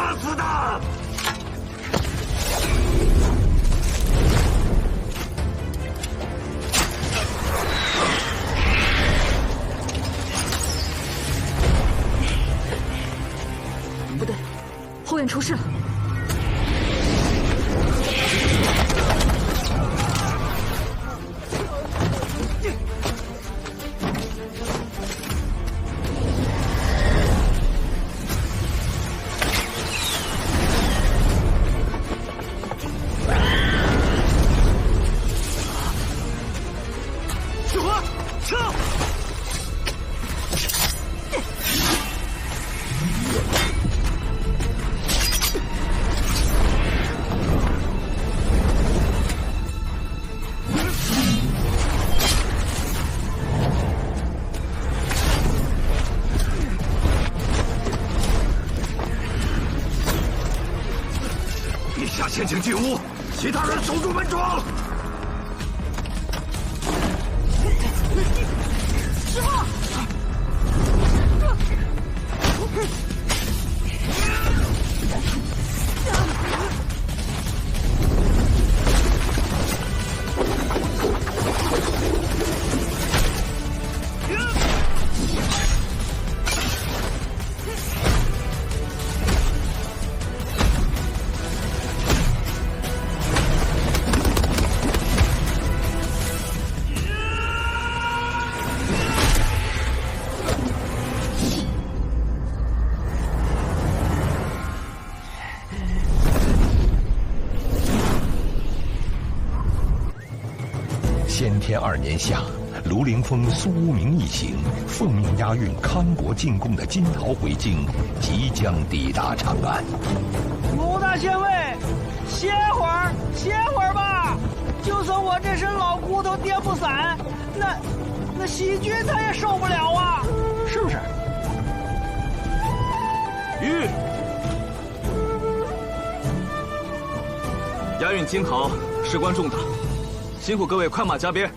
作死的！不对，后院出事了。 先行进屋，其他人守住门窗。师傅，先天2年夏，卢凌风、苏无名一行奉命押运康国进贡的金桃回京，即将抵达长安。卢大县尉，歇会儿吧。就算我这身老骨头颠不散，那细菌它也受不了啊，是不是？玉，押运金桃事关重大。 辛苦各位快马加鞭，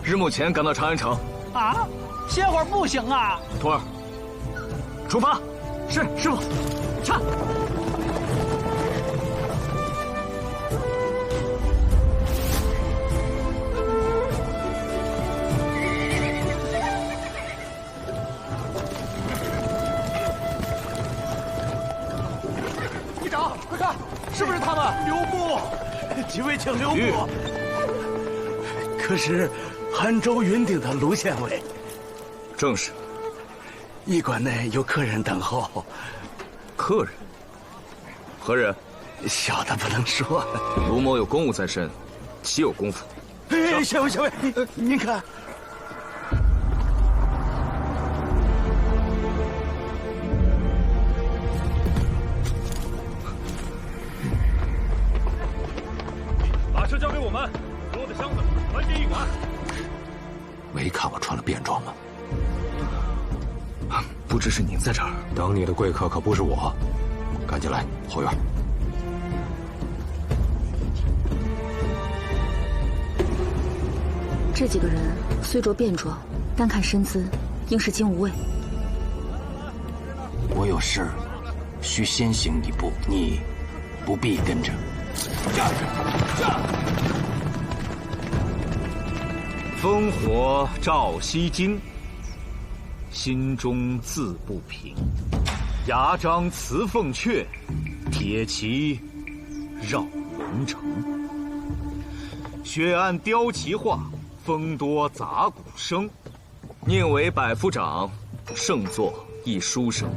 日暮前赶到长安城。啊，歇会儿不行啊！徒儿，出发。是师傅，唱。议长，快看，是不是他们？留步！几位请留步。 可是，杭州云顶的卢县尉，正是。驿馆内有客人等候。客人？何人？小的不能说。卢某有公务在身，岂有功夫？哎，县尉，您看。把车交给我们，所有的箱子还进驿馆。 没看我穿了便装吗？不知是您在这儿。等你的贵客可不是我，赶紧来后院。这几个人虽着便装，单看身姿，应是精武卫。我有事需先行一步，你不必跟着。烽火照西京，心中自不平。牙璋辞凤阙，铁骑绕龙城。雪暗雕旗画，风多杂鼓声。宁为百夫长，胜作一书生。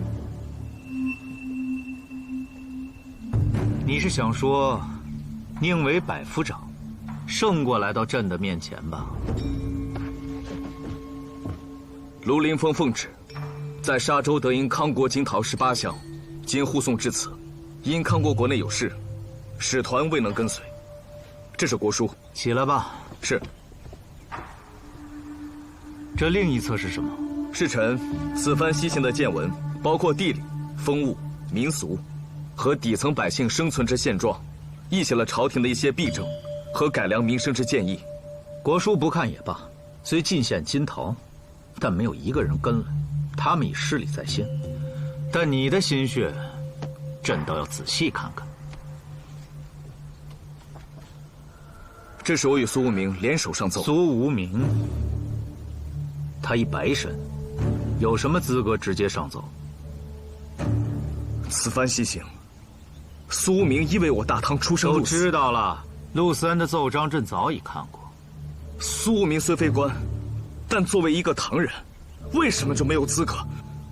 你是想说，宁为百夫长，胜过来到朕的面前吧？卢凌风奉旨，在沙州得因康国金桃18箱，今护送至此，因康国国内有事，使团未能跟随。这是国书，起来吧。是。这另一侧是什么？是臣此番西行的见闻，包括地理、风物、民俗和底层百姓生存之现状，忆起了朝廷的一些弊政和改良民生之建议。国书不看也罢，虽进献金桃，但没有一个人跟来，他们已失礼在先。但你的心血，朕倒要仔细看看。这是我与苏无名联手上奏。苏无名，他一白身，有什么资格直接上奏？此番西行，苏无名因为我大唐出生都入死，知道了。陆思恩的奏章朕早已看过。苏无名虽非官，但作为一个唐人，为什么就没有资格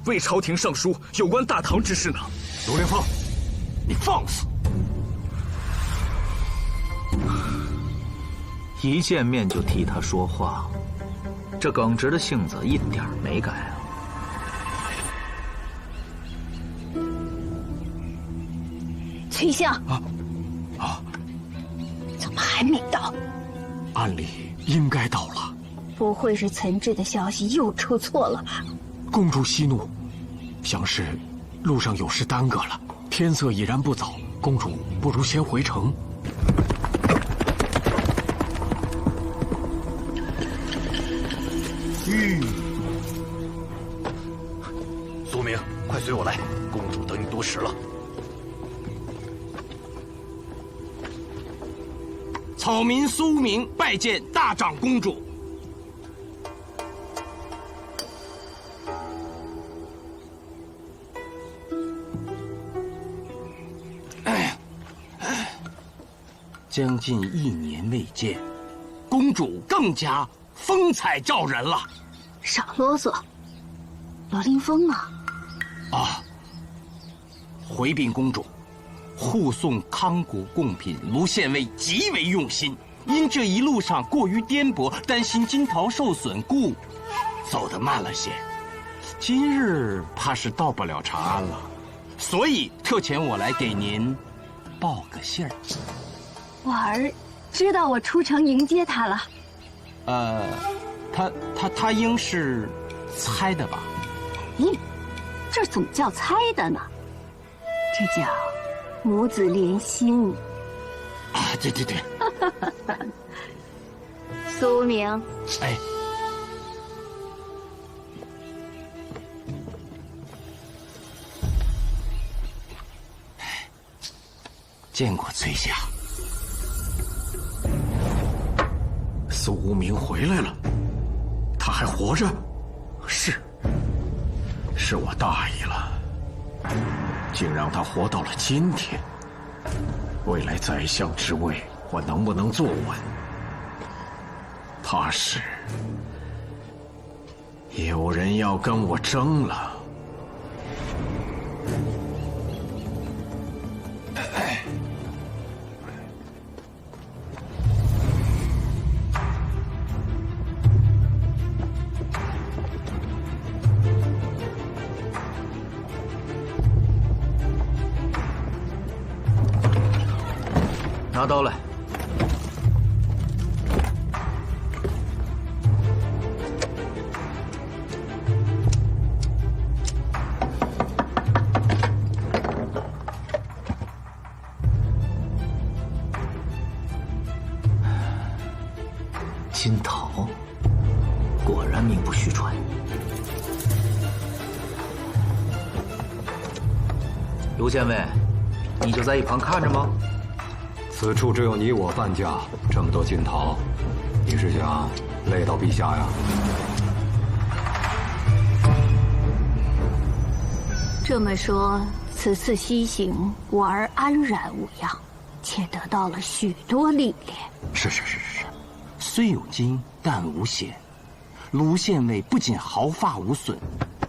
为朝廷上书有关大唐之事呢？卢凌风，你放肆！一见面就替他说话，这耿直的性子一点没改啊！崔相怎么还没到？按理应该到了。不会是岑挚的消息又出错了吧？公主息怒，想是路上有事耽搁了。天色已然不早，公主不如先回城。苏明，快随我来，公主等你多时了。草民苏明拜见大长公主。将近1年未见，公主更加风采照人了。少啰嗦，罗凌风啊！啊，回禀公主，护送康谷贡品，卢县尉极为用心。因这一路上过于颠簸，担心金桃受损，故走得慢了些。今日怕是到不了长安了，所以特遣我来给您报个信儿。婉儿知道我出城迎接他了。他应是猜的吧？这怎么叫猜的呢？这叫母子连心。啊，对。苏明，哎，见过崔相。苏无名回来了，他还活着？是我大意了，竟让他活到了今天。未来宰相之位，我能不能坐稳？怕是有人要跟我争了。拿刀来。金桃，果然名不虚传。卢县尉，你就在一旁看着吗？此处只有你我半价，这么多金桃，你是想累到陛下呀？这么说，此次西行，婉儿安然无恙，且得到了许多历练。是，虽有惊，但无险。卢县尉不仅毫发无损，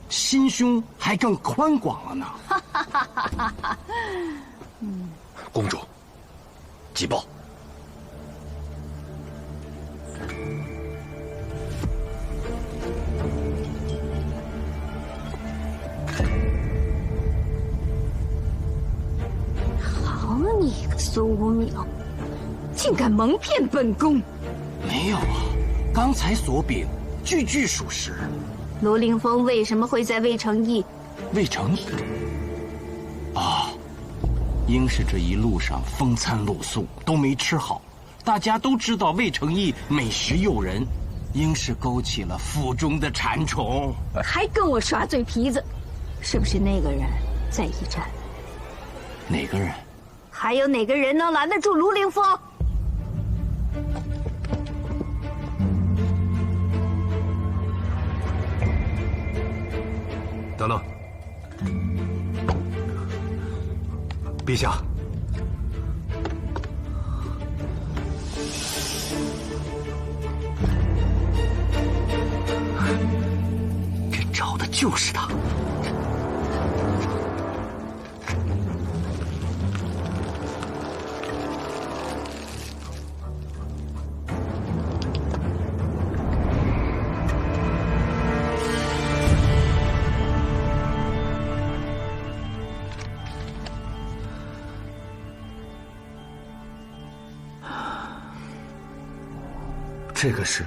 心胸还更宽广了呢。公主，急报！好你个苏无名，竟敢蒙骗本宫！没有啊，刚才所禀句句属实。卢凌风为什么会在魏成义？魏成义啊，应是这一路上风餐露宿都没吃好，大家都知道魏成义美食诱人，应是勾起了腹中的馋虫，还跟我耍嘴皮子，是不是那个人在驿站？哪个人？还有哪个人能拦得住卢凌风？等等，陛下，这找的就是他。这个是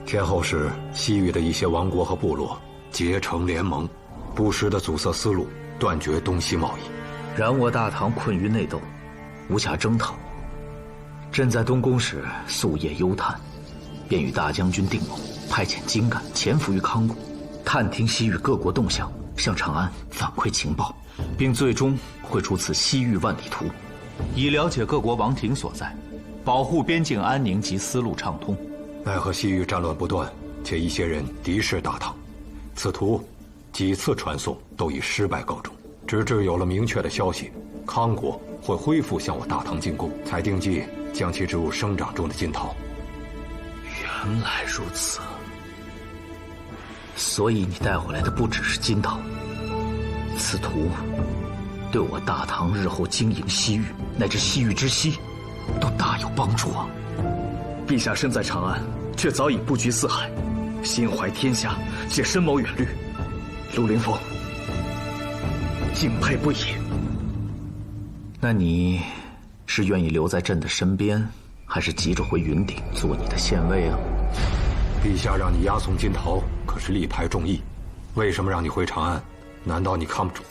天后使西域的一些王国和部落结成联盟，不时地阻塞丝路，断绝东西贸易。然我大唐困于内斗，无暇征讨。朕在东宫时夙夜忧叹，便与大将军定谋，派遣精干潜伏于康谷，探听西域各国动向，向长安反馈情报，并最终绘出此西域万里图，以了解各国王庭所在，保护边境安宁及丝路畅通。奈何西域战乱不断，且一些人敌视大唐，此图几次传送都以失败告终。直至有了明确的消息，康国会恢复向我大唐进贡，才定计将其植入生长中的金桃。原来如此，所以你带回来的不只是金桃，此图对我大唐日后经营西域乃至西域之西，都大有帮助啊！陛下身在长安，却早已布局四海，心怀天下，且深谋远虑。陆凌风，敬佩不已。那你是愿意留在朕的身边，还是急着回云顶做你的县尉啊？陛下让你押送金桃，可是力排众议，为什么让你回长安？难道你看不出？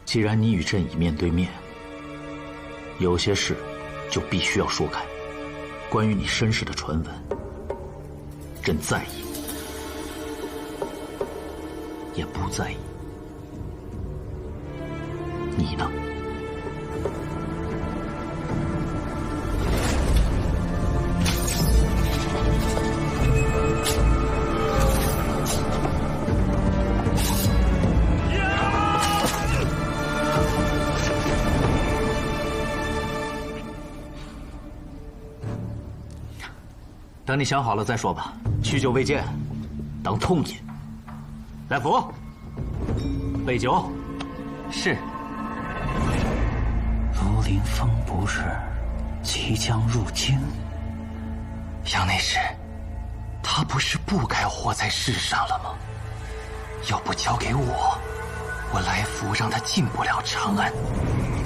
既然你与朕已面对面，有些事就必须要说开。关于你身世的传闻，朕在意，也不在意。你呢？等你想好了再说吧。许久未见，当痛饮。来福，备酒。是。卢凌风不是即将入京？杨内侍，他不是不该活在世上了吗？要不交给我，我来福让他进不了长安。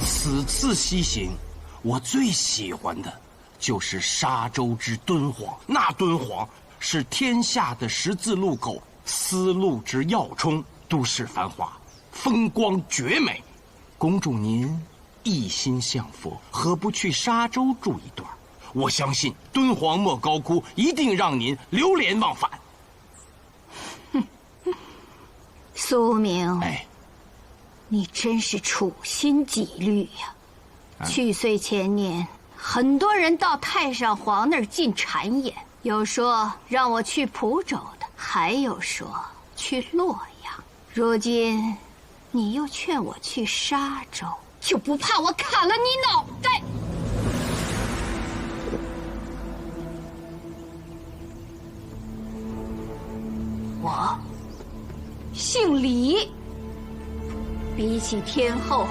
此次西行，我最喜欢的就是沙洲之敦煌。那敦煌是天下的十字路口，丝路之要冲，都市繁华，风光绝美。公主您一心向佛，何不去沙洲住一段？我相信敦煌莫高窟一定让您流连忘返。苏明，哎，你真是处心积虑呀！去岁前年，很多人到太上皇那儿进谗言，有说让我去蒲州的，还有说去洛阳。如今，你又劝我去沙州，就不怕我砍了你脑袋？我姓李，比起天后，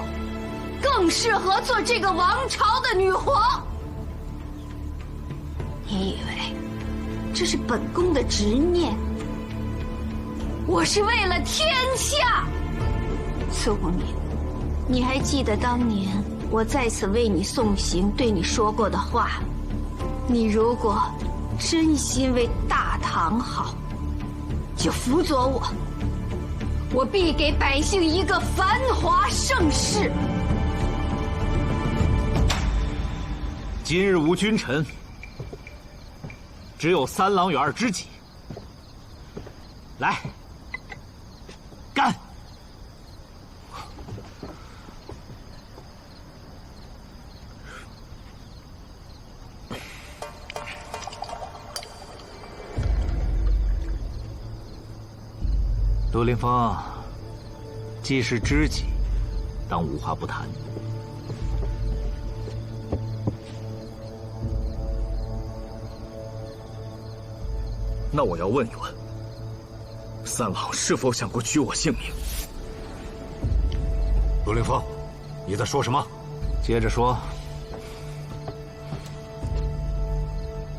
更适合做这个王朝的女皇。你以为这是本宫的执念？我是为了天下。苏明，你还记得当年我在此为你送行对你说过的话？你如果真心为大唐好，就辅佐我，我必给百姓一个繁华盛世。今日无君臣，只有三郎与二知己。来，干！陆凌风，既是知己，当无话不谈。那我要问一问，三郎是否想过取我性命？陆凌风，你在说什么？接着说。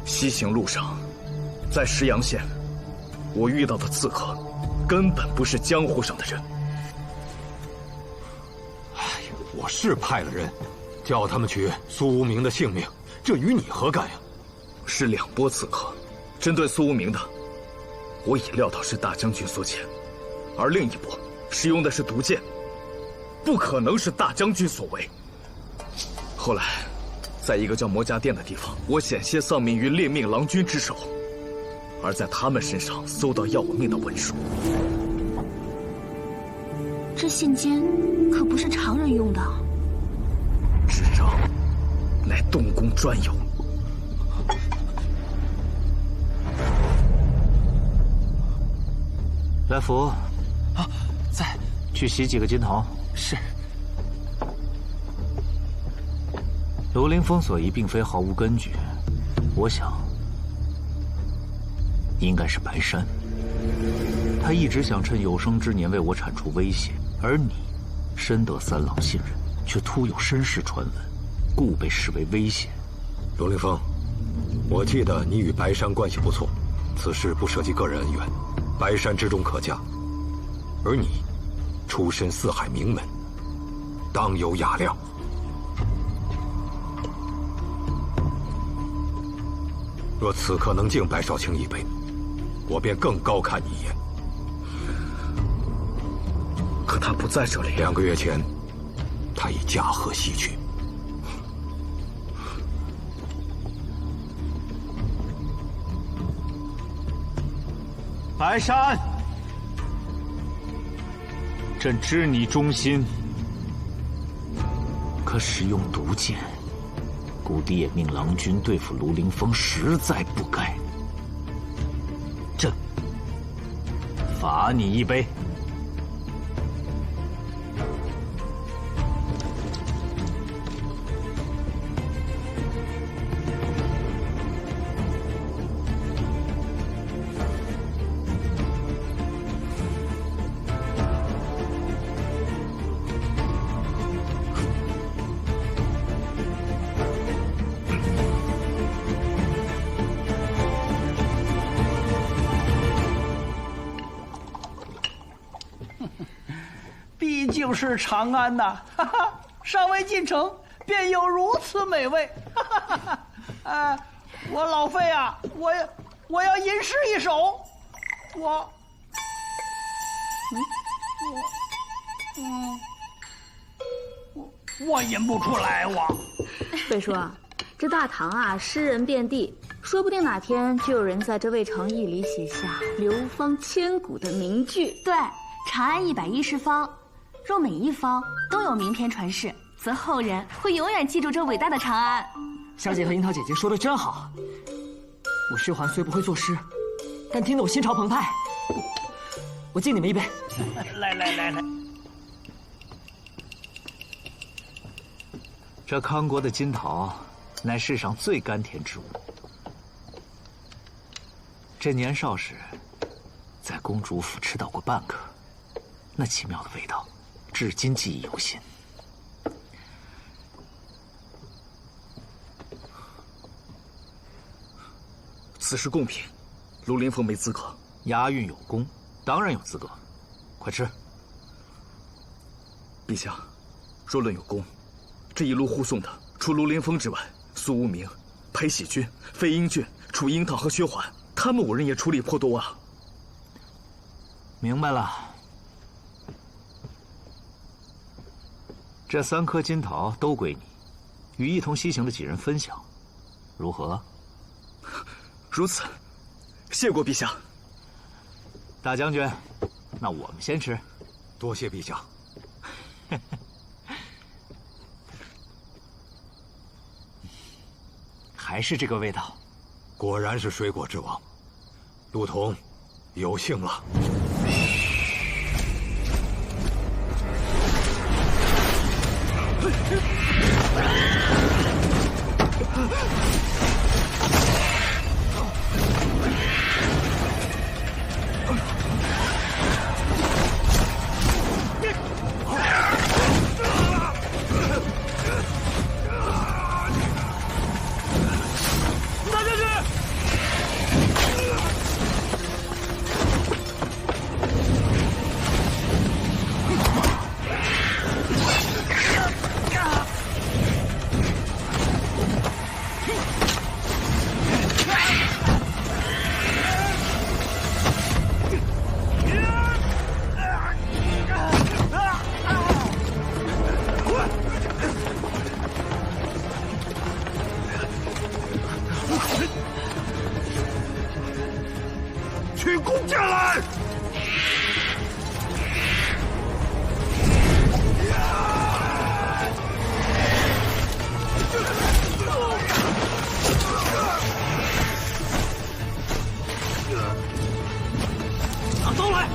西行路上，在石阳县，我遇到的刺客，根本不是江湖上的人。我是派了人，叫他们取苏无名的性命，这与你何干呀？是2波刺客，针对苏无名的，我已料到是大将军所遣，而另一波使用的是毒箭，不可能是大将军所为。后来，在一个叫魔家店的地方，我险些丧命于猎命郎君之手，而在他们身上搜到要我命的文书。这信笺可不是常人用的，纸张乃东宫专有。来福，啊，在，去洗几个金桃。是。陆凌风所疑并非毫无根据，我想，应该是白山。他一直想趁有生之年为我铲除威胁，而你深得三郎信任，却突有身世传闻，故被视为威胁。陆凌风，我记得你与白山关系不错，此事不涉及个人恩怨，白山之中可嘉。而你，出身四海名门，当有雅量。若此刻能敬白少卿一杯，我便更高看你一眼。可他不在这里。2个月前，他已驾鹤西去。白山，朕知你忠心，可使用毒箭，故猎命郎君对付卢凌风实在不该。朕罚你一杯。毕竟是长安呐，哈哈，尚未进城便有如此美味，哈哈哈哈！我老费啊，我要吟诗一首，我吟不出来，费叔，这大唐啊，诗人遍地，说不定哪天就有人在这渭城驿里写下流芳千古的名句。对，长安110方，若每一方都有名篇传世，则后人会永远记住这伟大的长安。香姐和樱桃姐姐说的真好，我薛环虽不会作诗，但听得我心潮澎湃。我敬你们一杯。来，这康国的金桃，乃世上最甘甜之物。这年少时，在公主府吃到过半颗，那奇妙的味道，至今记忆犹新。此事贡品，卢凌风没资格。押韵有功，当然有资格。快吃。陛下，若论有功，这一路护送的，除卢凌风之外，苏无名、裴喜君、飞鹰郡、楚樱桃和薛环，他们5人也出力颇多啊。明白了。这3颗金桃都归你，与一同西行的几人分享，如何？如此，谢过陛下。大将军，那我们先吃。多谢陛下。还是这个味道，果然是水果之王。陆童，有幸了。取弓箭来！拿刀来！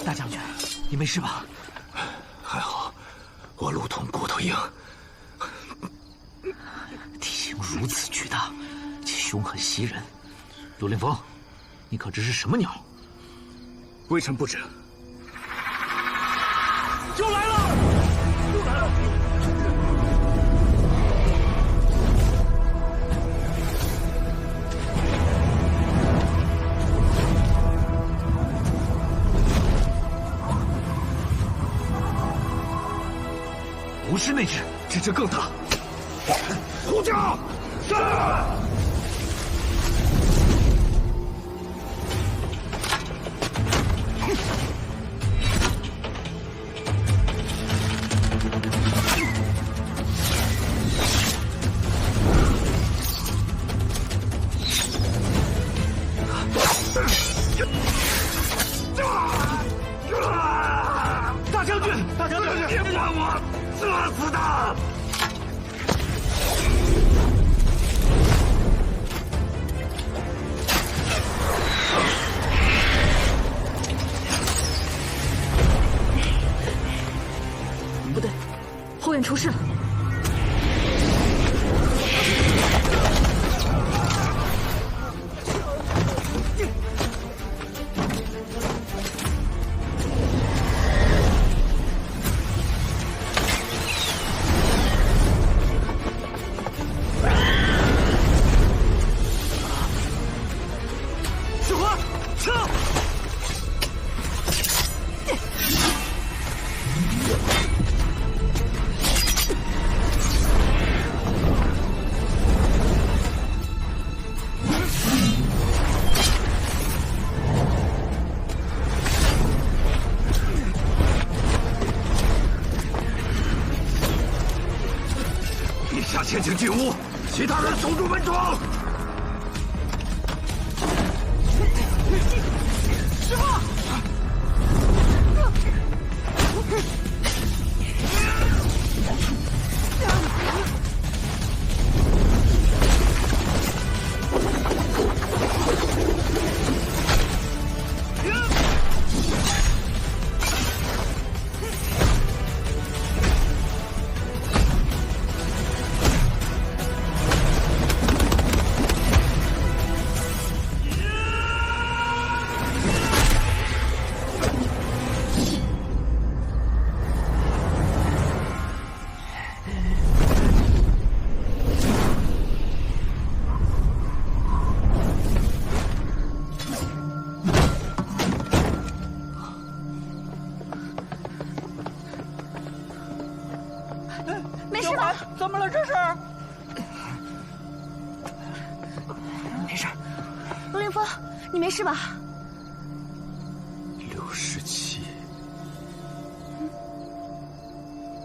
大将军，你没事吧？还好，我陆童骨头硬。体型如此巨大，且凶狠袭人，陆凌风，你可知是什么鸟？微臣不知。就来了！就来了！不是那只，这只更大。呼叫！是。大将军，大将军，别管我！射死他！不对，后院出事了。先请进屋，其他人守住门窗。师傅！凌风，你没事吧？67。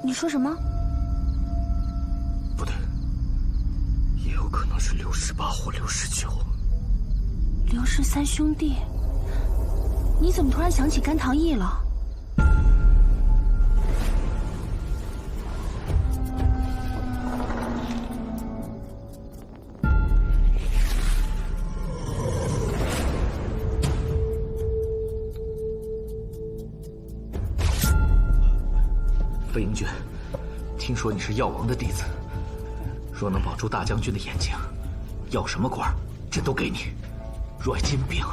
你说什么？不对，也有可能是68或69。刘氏三兄弟，你怎么突然想起甘棠义了？飞鹰君，听说你是药王的弟子，若能保住大将军的眼睛，要什么官儿，这都给你。若爱金饼，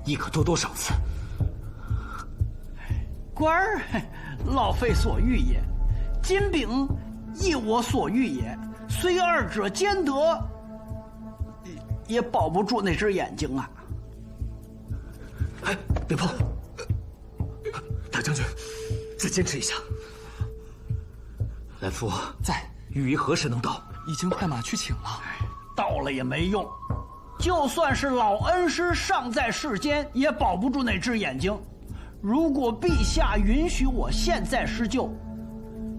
亦可多多赏赐。官儿，老费所欲也；金饼，亦我所欲也。虽二者兼得，也保不住那只眼睛啊！哎，别碰！大将军，再坚持一下。来福在，御医何时能到？已经派马去请了。到了也没用，就算是老恩师尚在世间，也保不住那只眼睛。如果陛下允许我现在施救，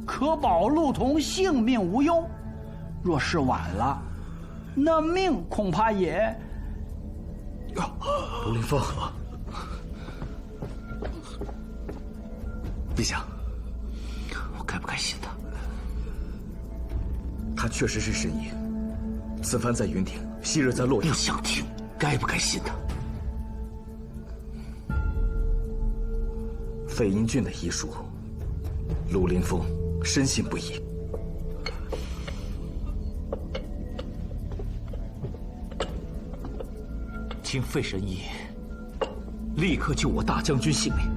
可保陆童性命无忧；若是晚了，那命恐怕也……陆凌风，陛下，我该不该信他？他确实是神医，此番在云顶，昔日在洛阳。不想听，该不该信他？费英俊的医术，陆凌风深信不疑。请费神医立刻救我大将军性命，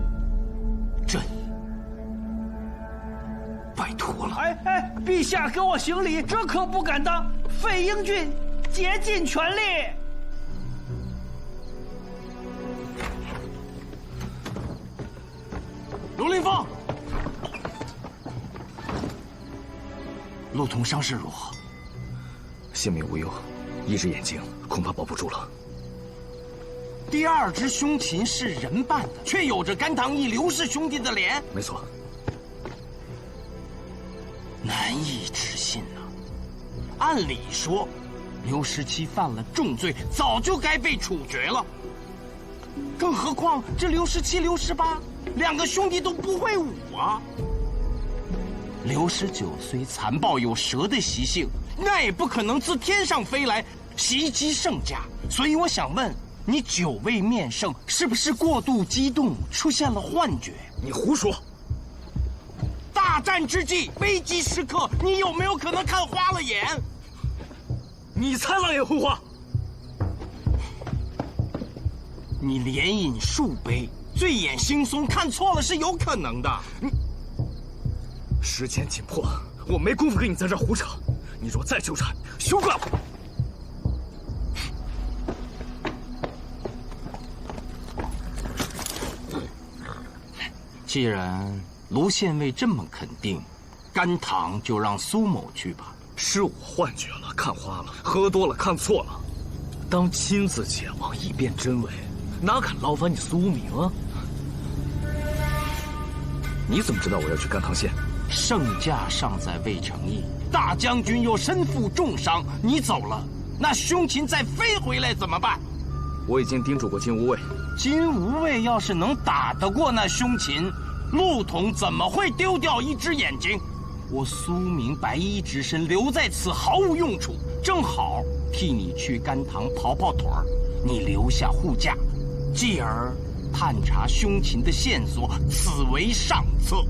朕拜托了。哎，陛下给我行礼，这可不敢当。费英俊竭尽全力。陆凌风，陆童伤势如何？性命无忧，一只眼睛恐怕保不住了。第二只凶禽是人扮的，却有着甘棠义刘氏兄弟的脸。没错，难以置信啊！按理说，刘17犯了重罪，早就该被处决了。更何况这刘17、刘18两个兄弟都不会武啊。刘19虽残暴有蛇的习性，那也不可能自天上飞来袭击圣家。所以我想问，你久未面圣，是不是过度激动，出现了幻觉？你胡说！大战之际，危机时刻，你有没有可能看花了眼？你才狼眼昏花！你连饮数杯，醉眼惺忪，看错了是有可能的。时间紧迫，我没工夫跟你在这胡扯。你若再纠缠，休怪我！既然卢县尉这么肯定，甘棠就让苏某去吧。是我幻觉了，看花了，喝多了，看错了。当亲自前往以辨真伪，哪敢劳烦你苏明啊？你怎么知道我要去甘棠县？圣驾尚在未成役，大将军又身负重伤，你走了，那凶禽再飞回来怎么办？我已经叮嘱过金无畏，金无畏要是能打得过那凶禽，陆统怎么会丢掉一只眼睛？我苏明白衣之身留在此毫无用处，正好替你去甘棠跑跑腿儿，你留下护驾，继而探查凶禽的线索，此为上策。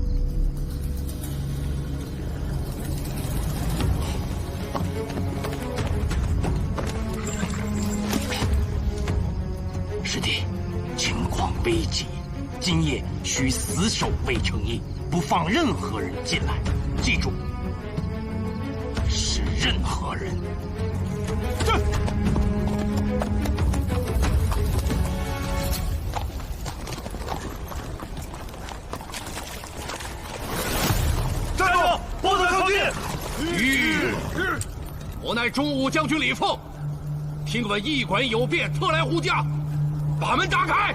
师弟，情况危急，今夜需死守魏成义，不放任何人进来。记住，是任何人。站住！不得靠近！我乃中武将军李凤，听闻驿馆有变，特来护驾，把门打开。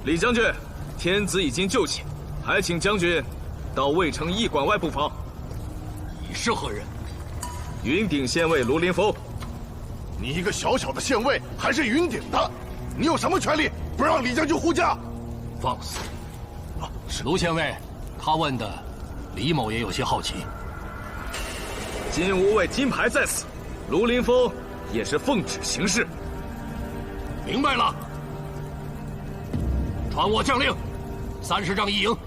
李将军，天子已经就寝，还请将军到渭城驿馆外布防。你是何人？云顶县尉卢林峰。你一个小小的县尉，还是云顶的，你有什么权利不让李将军护驾？放肆！卢县尉，他问的，李某也有些好奇。金吾卫金牌在此，卢林峰也是奉旨行事。明白了。传我将令，30仗一营，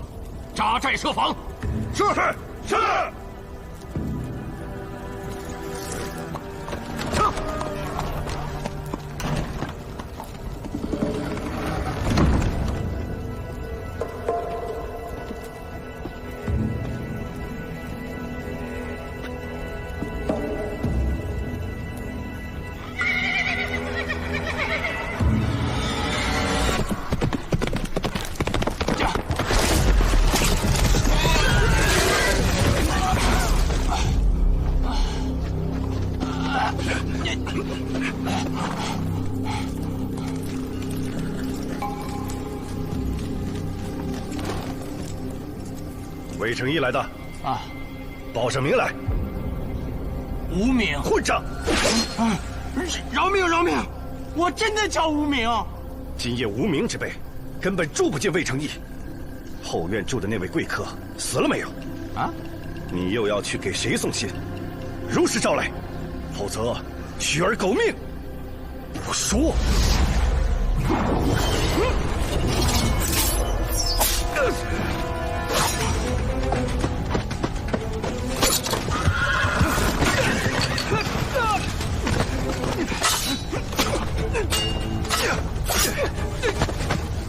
扎寨设防。是。魏成义来的啊，报上名来。无名混账！饶命！我真的叫无名。今夜无名之辈，根本住不进魏成义。后院住的那位贵客死了没有？啊？你又要去给谁送信？如实招来，否则取而狗命。不说。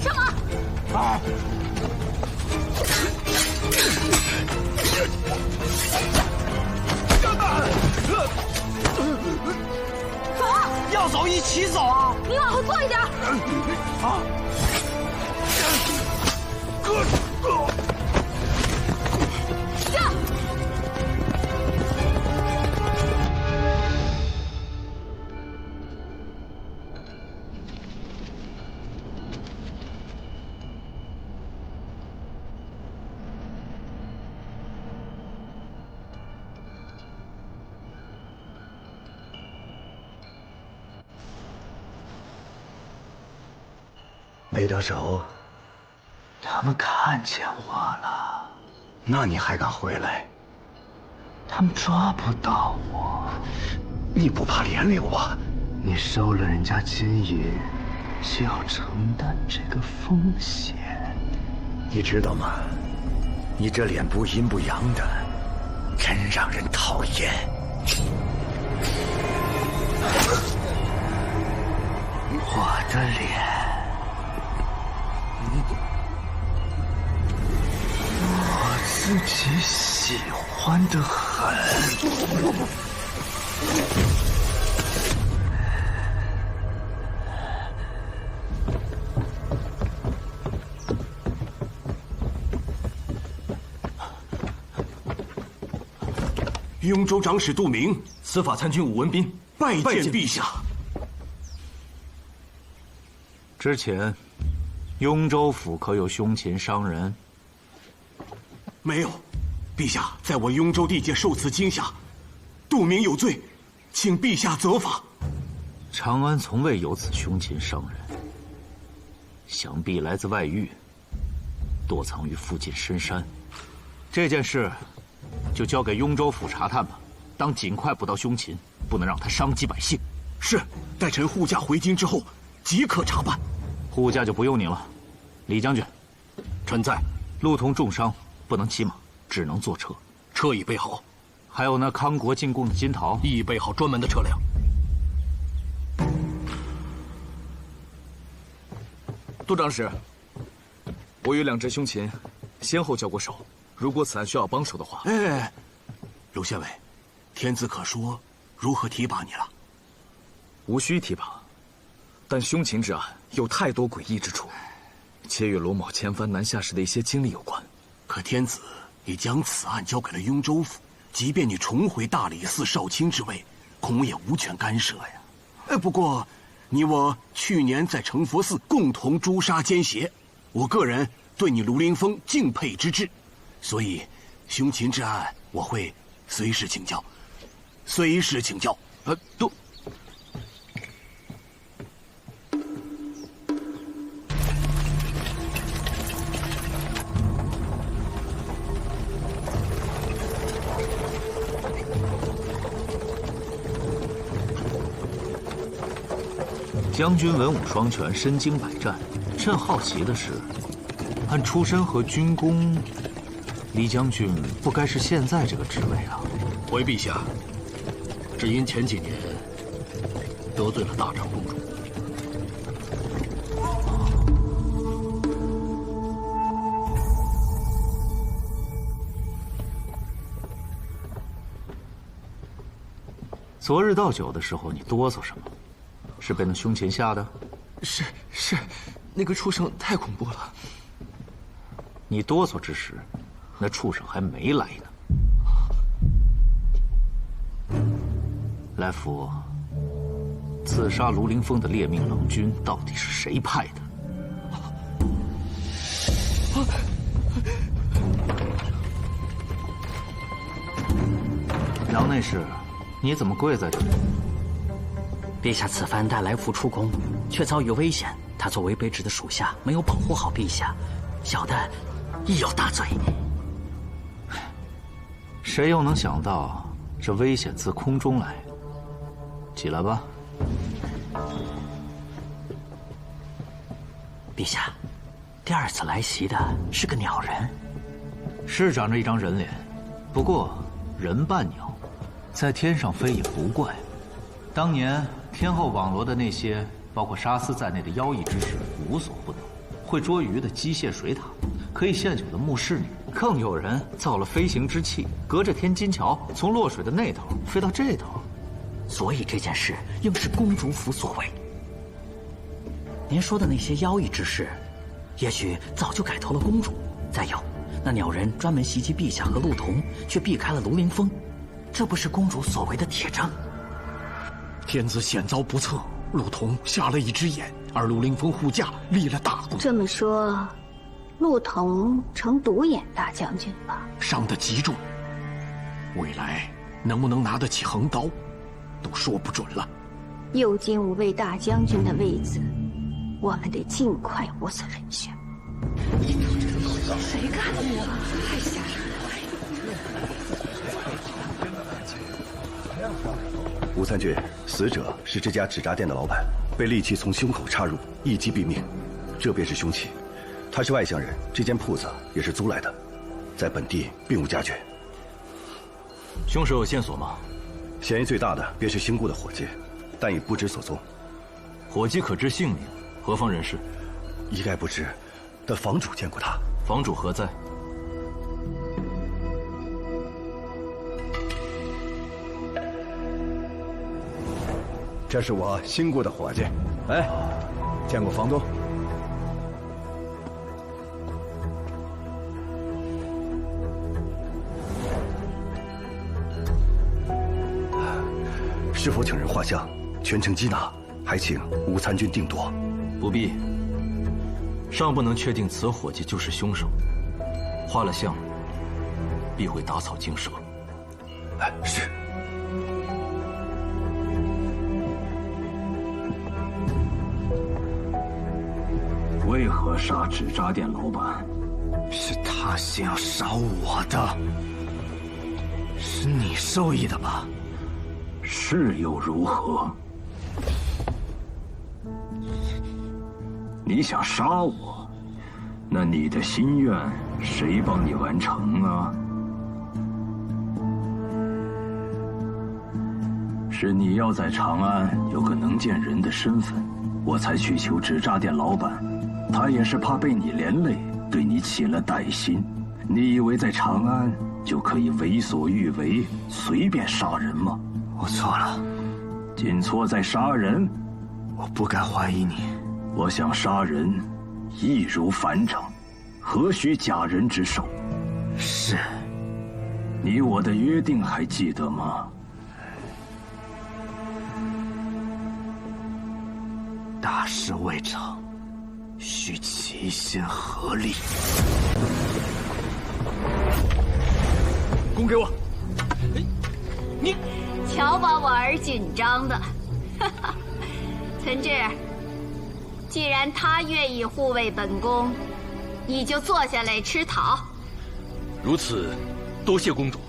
上马！啊！走！要走一起走啊！你往后坐一点。啊！下！没得手，他们看见我了，那你还敢回来？他们抓不到我，你不怕连累我？你收了人家金银，就要承担这个风险，你知道吗？你这脸不阴不阳的，真让人讨厌。我的脸。我自己喜欢的很。雍州长史杜明，司法参军武文斌拜见陛下。之前，雍州府可有凶禽伤人？没有，陛下，在我雍州地界受此惊吓，杜明有罪，请陛下责罚。长安从未有此凶禽伤人，想必来自外域，躲藏于附近深山。这件事就交给雍州府查探吧，当尽快捕到凶禽，不能让他伤及百姓。是，待臣护驾回京之后，即可查办。护驾就不用你了，李将军，臣在。陆童重伤，不能骑马，只能坐车。车已备好。还有那康国进贡的金桃，亦备好专门的车辆。杜长史，我与2只凶禽先后交过手，如果此案需要帮手的话，卢县尉，天子可说如何提拔你了？无需提拔，但凶禽之案有太多诡异之处，皆与罗某前番南下时的一些经历有关。可天子已将此案交给了雍州府，即便你重回大理寺少卿之位，恐也无权干涉呀。不过，你我去年在成佛寺共同诛杀奸邪，我个人对你卢凌风敬佩之至，所以凶禽之案我会随时请教，随时请教。都。将军文武双全，身经百战。朕好奇的是，按出身和军功，离将军不该是现在这个职位啊。回陛下，只因前几年得罪了大长公主。昨日倒酒的时候，你哆嗦什么？是被那凶禽吓的？是，那个畜生太恐怖了。你哆嗦之时，那畜生还没来呢。来福，刺杀卢凌风的列命郎君到底是谁派的？杨内侍，你怎么跪在这里？陛下此番带来福出宫，却遭遇危险。他作为卑职的属下，没有保护好陛下，小的亦有大罪。谁又能想到这危险自空中来？起来吧。陛下，第二次来袭的是个鸟人，是长着一张人脸，不过人扮鸟，在天上飞也不怪。当年天后网罗的那些包括沙司在内的妖异之士无所不能，会捉鱼的机械水獭，可以献酒的牧师女，更有人造了飞行之器，隔着天津桥从洛水的那头飞到这头。所以这件事应是公主府所为。您说的那些妖异之士，也许早就改投了公主。再有，那鸟人专门袭击陛下和陆童，却避开了卢凌风，这不是公主所为的铁证。天子险遭不测，陆童瞎了一只眼，而卢凌风护驾立了大功。这么说，陆童曾独眼大将军吧？伤得极重，未来能不能拿得起横刀，都说不准了。右金吾卫大将军的位子，我们得尽快物色人选。谁干的呀？太吓人了！吴参军，死者是这家纸扎店的老板，被利器从胸口插入，一击毙命，这便是凶器。他是外乡人，这间铺子也是租来的，在本地并无家眷。凶手有线索吗？嫌疑最大的便是兴姑的伙计，但已不知所踪。伙计可知姓名？何方人士？一概不知，但房主见过他。房主何在？这是我新雇的伙计，哎，见过房东。是否请人画像？全程缉拿，还请吴参军定夺。不必，尚不能确定此伙计就是凶手。画了像，必会打草惊蛇。哎，是。为何杀纸扎店老板？是他先要杀我的，是你授意的吧？是又如何？你想杀我，那你的心愿谁帮你完成啊？是你要在长安有个能见人的身份，我才去求纸扎店老板。他也是怕被你连累，对你起了歹心。你以为在长安就可以为所欲为，随便杀人吗？我错了，仅错在杀人。我不敢怀疑你。我想杀人，易如反掌，何须假人之手？是。你我的约定还记得吗？大事未成，需齐心合力。弓给我！你，瞧把我儿紧张的。哈哈，岑志，既然他愿意护卫本宫，你就坐下来吃桃。如此，多谢公主。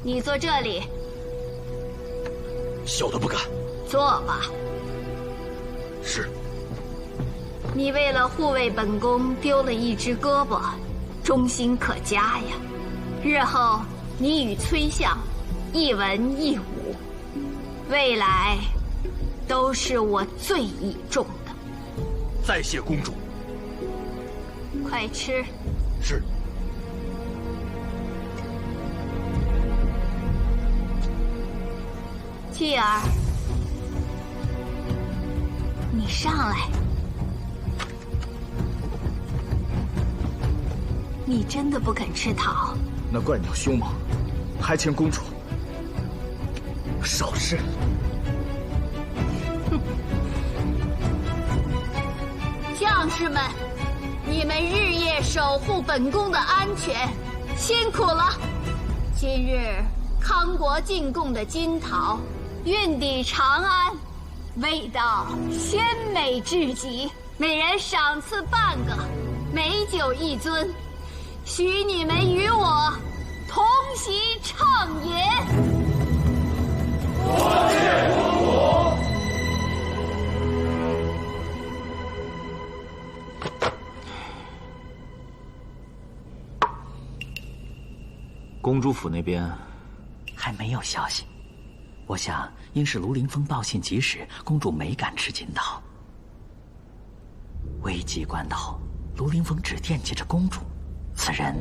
你坐这里。小的不敢。坐吧。是。你为了护卫本宫丢了一只胳膊，忠心可嘉呀。日后你与崔相一文一武，未来都是我最倚重的。再谢公主。快吃。是。继儿，你上来。你真的不肯吃桃？那怪鸟凶猛，还请公主少吃。将士们，你们日夜守护本宫的安全，辛苦了。今日康国进贡的金桃运抵长安，味道鲜美至极，每人赏赐半个，美酒一樽，许你们与我同席畅饮。多谢公主。公主府那边还没有消息，我想应是卢凌风报信及时，公主没敢吃金桃。危急关头，卢凌风只惦记着公主，此人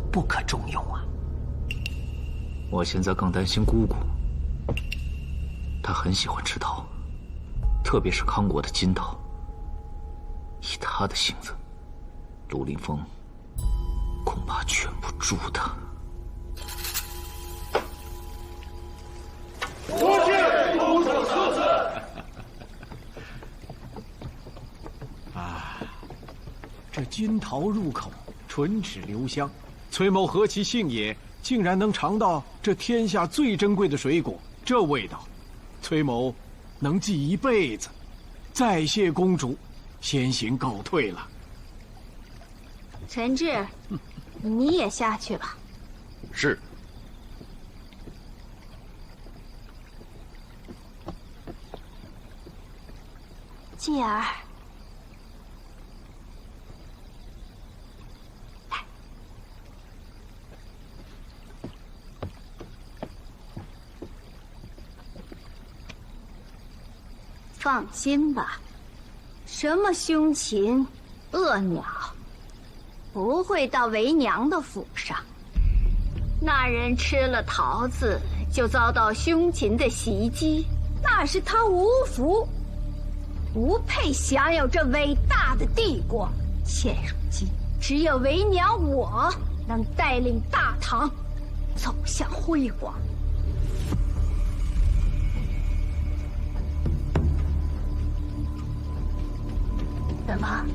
不可重用啊。我现在更担心姑姑，她很喜欢吃桃，特别是康国的金桃。以她的性子，卢凌风恐怕劝不住她。多谢公主赐赐。啊，这金桃入口，唇齿留香。崔某何其幸也，竟然能尝到这天下最珍贵的水果，这味道，崔某能记一辈子。再谢公主，先行告退了。岑志，你也下去吧。是。继儿，放心吧，什么凶禽、恶鸟，不会到为娘的府上。那人吃了桃子，就遭到凶禽的袭击，那是他无福。不配享有这伟大的帝国。现如今，只有为娘我能带领大唐走向辉煌。怎么？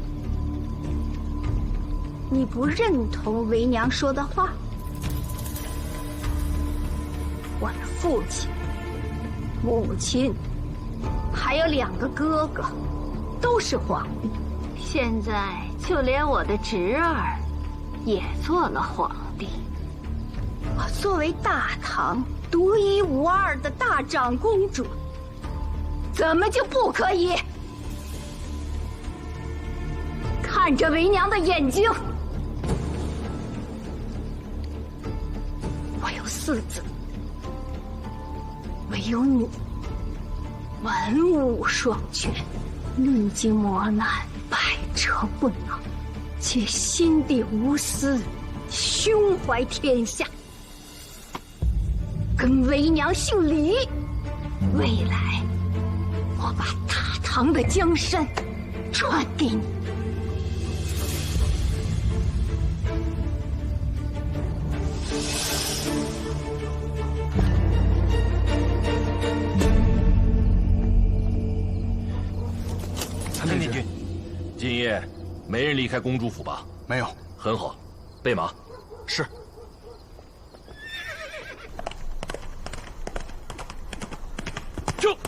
你不认同为娘说的话？我的父亲、母亲。还有2个哥哥，都是皇帝。现在就连我的侄儿，也做了皇帝。我作为大唐独一无二的大长公主，怎么就不可以看着为娘的眼睛？我有4子，唯有你。文武双全，历经磨难，百折不挠，且心地无私，胸怀天下。跟为娘姓李，未来我把大唐的江山传给你。没人离开公主府吧？没有。很好，备马。是。就。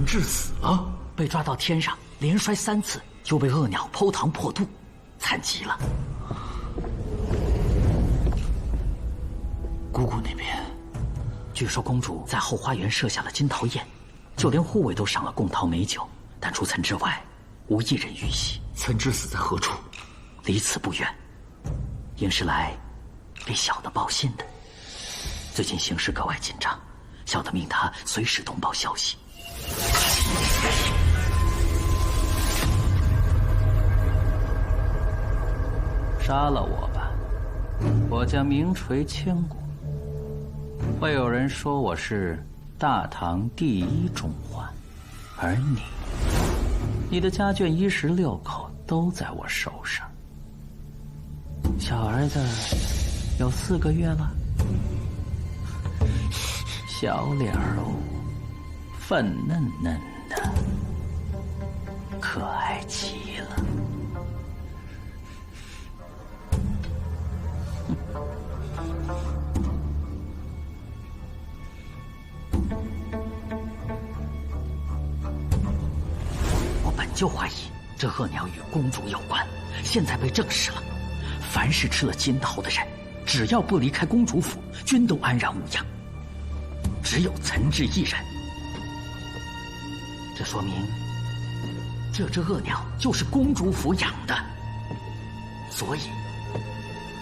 智死了，被抓到天上，连摔3次，就被恶鸟剖膛破肚，惨极了。姑姑那边，据说公主在后花园设下了金桃宴，就连护卫都赏了贡桃美酒，但除岑之外，无一人遇袭。岑之死在何处？离此不远，应是来给小的报信的。最近形势格外紧张，小的命他随时通报消息。杀了我吧，我将名垂千古。会有人说我是大唐第1忠宦，而你的家眷16口都在我手上。小儿子有4个月了，小脸儿哦，粉嫩嫩的，可爱极了。我本就怀疑这恶鸟与公主有关，现在被证实了。凡是吃了金桃的人，只要不离开公主府，均都安然无恙。只有岑挚一人。这说明，这只恶鸟就是公主府养的，所以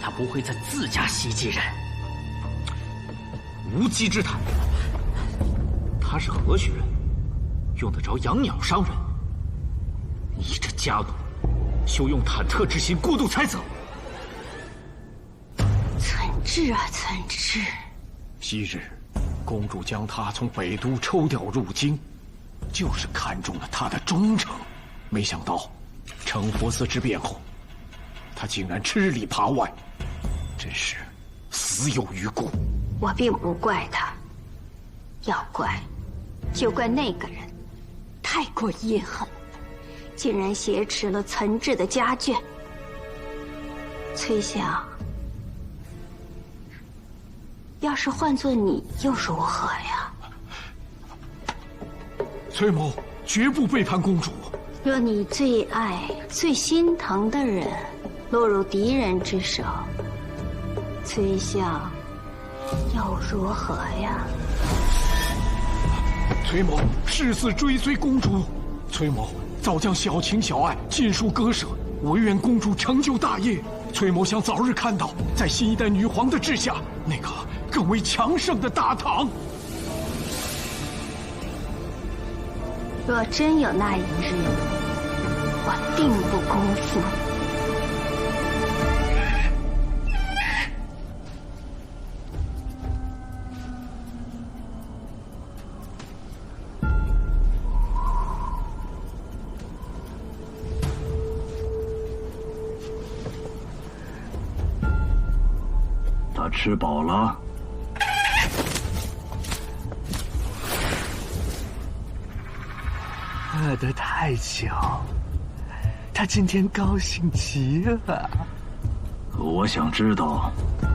他不会在自家袭击人。无稽之谈！他是何许人？用得着养鸟伤人？你这家奴，休用忐忑之心过度猜测。岑挚啊，岑挚！昔日公主将他从北都抽调入京，就是看中了他的忠诚。没想到成佛寺之变后，他竟然吃里扒外，真是死有余辜。我并不怪他，要怪就怪那个人太过阴狠，竟然挟持了岑挚的家眷。崔相，要是换做你又如何呀？崔某绝不背叛公主。若你最爱、最心疼的人落入敌人之手，崔相又如何呀？崔某誓死追随公主。崔某早将小情小爱尽数割舍，唯愿公主成就大业。崔某想早日看到，在新一代女皇的治下，那个更为强盛的大唐。若真有那一日，我定不辜负。他吃饱了。饿得太久，他今天高兴极了。我想知道，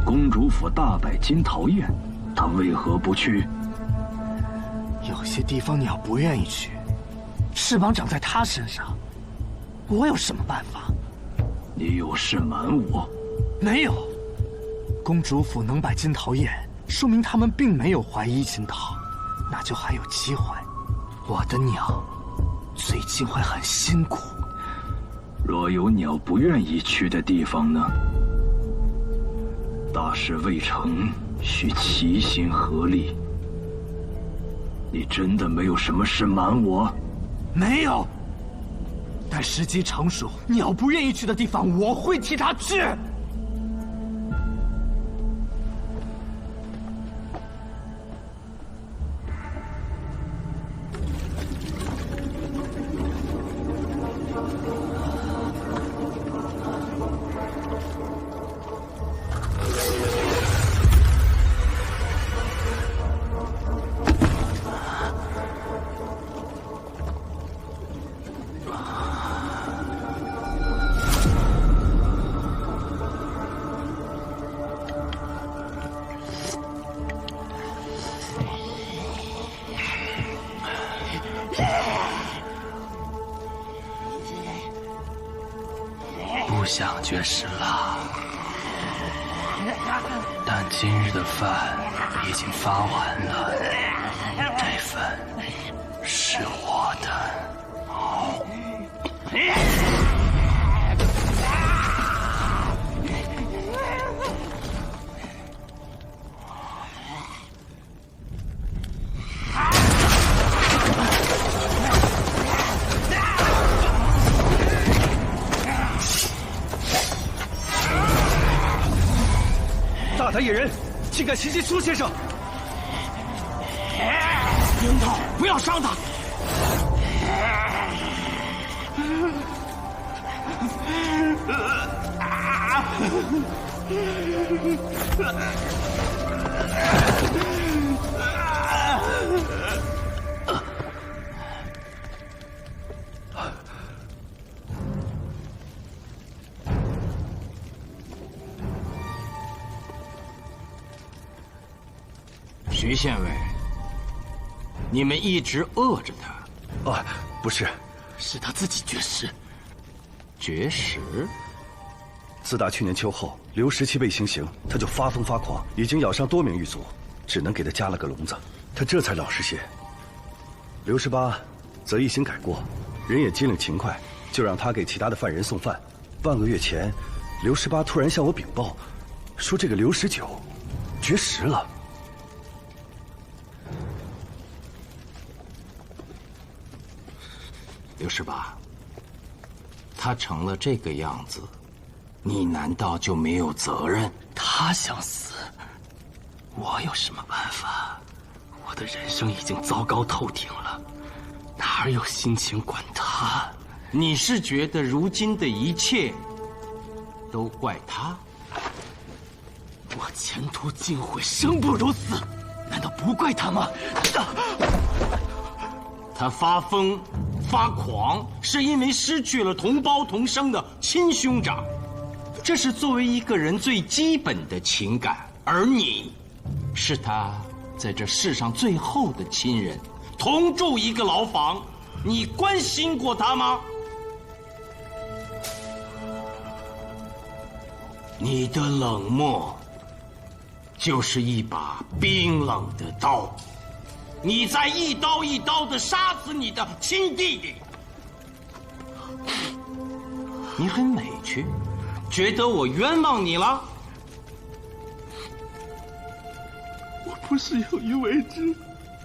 公主府大摆金桃宴，他为何不去？有些地方你要不愿意去，翅膀长在他身上，我有什么办法？你有事瞒我？没有。公主府能摆金桃宴，说明他们并没有怀疑金桃，那就还有机会。我的鸟最近会很辛苦。若有鸟不愿意去的地方呢？大事未成，需齐心合力。你真的没有什么事瞒我？没有。待时机成熟，鸟不愿意去的地方，我会替他去。不想绝食了，但今日的饭已经发完了，这份是我的。大胆野人，竟敢袭击苏先生！樱桃，不要伤他！徐县尉，你们一直饿着他？啊，不是，是他自己绝食。绝食？自打去年秋后刘十七被行刑，他就发疯发狂，已经咬伤多名狱卒，只能给他加了个笼子，他这才老实些。刘十八则一心改过，人也机灵勤快，就让他给其他的犯人送饭。半个月前，刘十八突然向我禀报，说这个刘十九绝食了。刘十八，他成了这个样子，你难道就没有责任？他想死，我有什么办法？我的人生已经糟糕透顶了，哪有心情管他？你是觉得如今的一切都怪他？我前途尽毁，生不如死，难道不怪他吗？他发疯发狂，是因为失去了同胞同生的亲兄长，这是作为一个人最基本的情感。而你，是他在这世上最后的亲人，同住一个牢房，你关心过他吗？你的冷漠，就是一把冰冷的刀。你在一刀一刀地杀死你的亲弟弟，你很委屈，觉得我冤枉你了？我不是有意为之，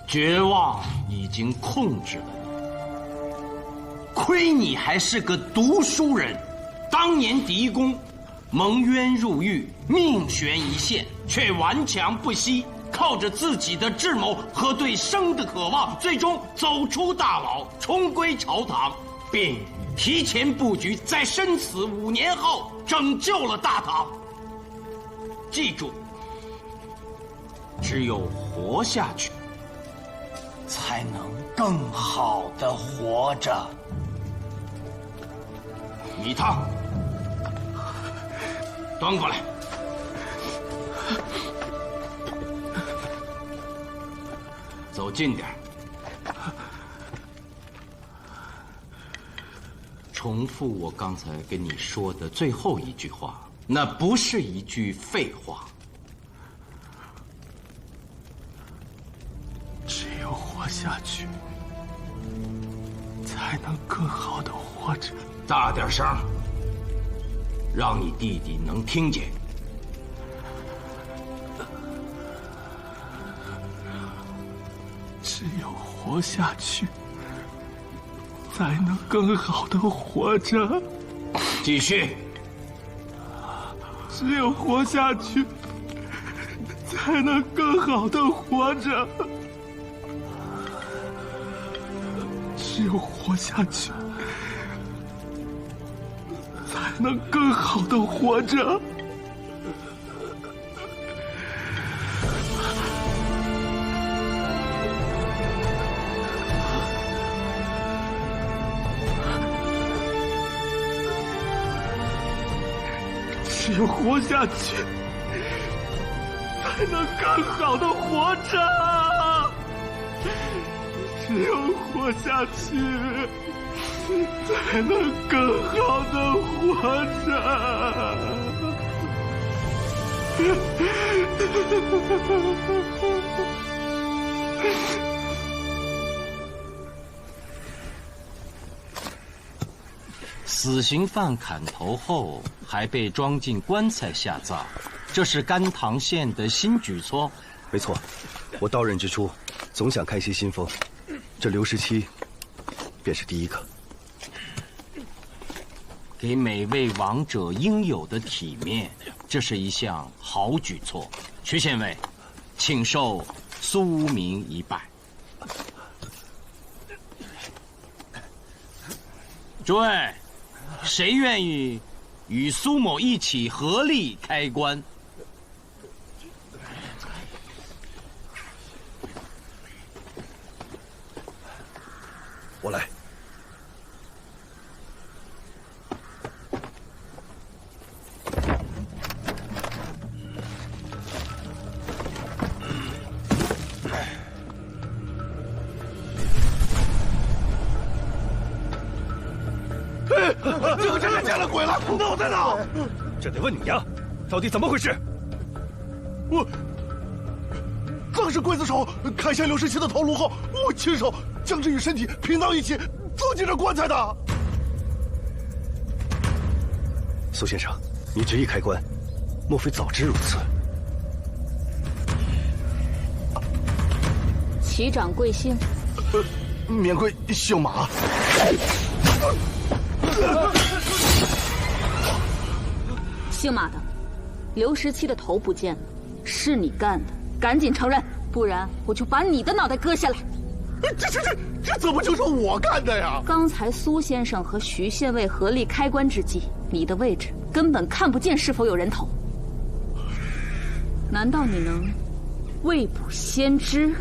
绝望已经控制了你。亏你还是个读书人，当年狄公蒙冤入狱，命悬一线，却顽强不息。靠着自己的智谋和对生的渴望，最终走出大牢，重归朝堂，并提前布局，在生死5年后拯救了大唐。记住，只有活下去，才能更好的活着。米汤，端过来。走近点，重复我刚才跟你说的最后一句话，那不是一句废话。只有活下去，才能更好的活着。大点声，让你弟弟能听见。只有活下去，才能更好的活着。继续。只有活下去，才能更好的活着。只有活下去，才能更好的活着。只有活下去，才能更好的活着。只有活下去，才能更好的活着。死刑犯砍头后还被装进棺材下葬，这是甘棠县的新举措。没错，我到任之初，总想开些新风。这刘17便是第一个。给每位亡者应有的体面，这是一项好举措。徐县尉，请受苏明一拜。诸位，谁愿意与苏某一起合力开棺？我来。这个见了鬼了，脑袋呢？这得问你呀，到底怎么回事？我当时刽子手砍下刘17的头颅后，我亲手将这与身体拼到一起，装进这棺材的。苏先生，你执意开棺，莫非早知如此？齐掌贵姓？免贵姓马。姓马的，刘17的头不见了，是你干的，赶紧承认，不然我就把你的脑袋割下来。这怎么就是我干的呀？刚才苏先生和徐县尉合力开棺之际，你的位置根本看不见是否有人头。难道你能未卜先知？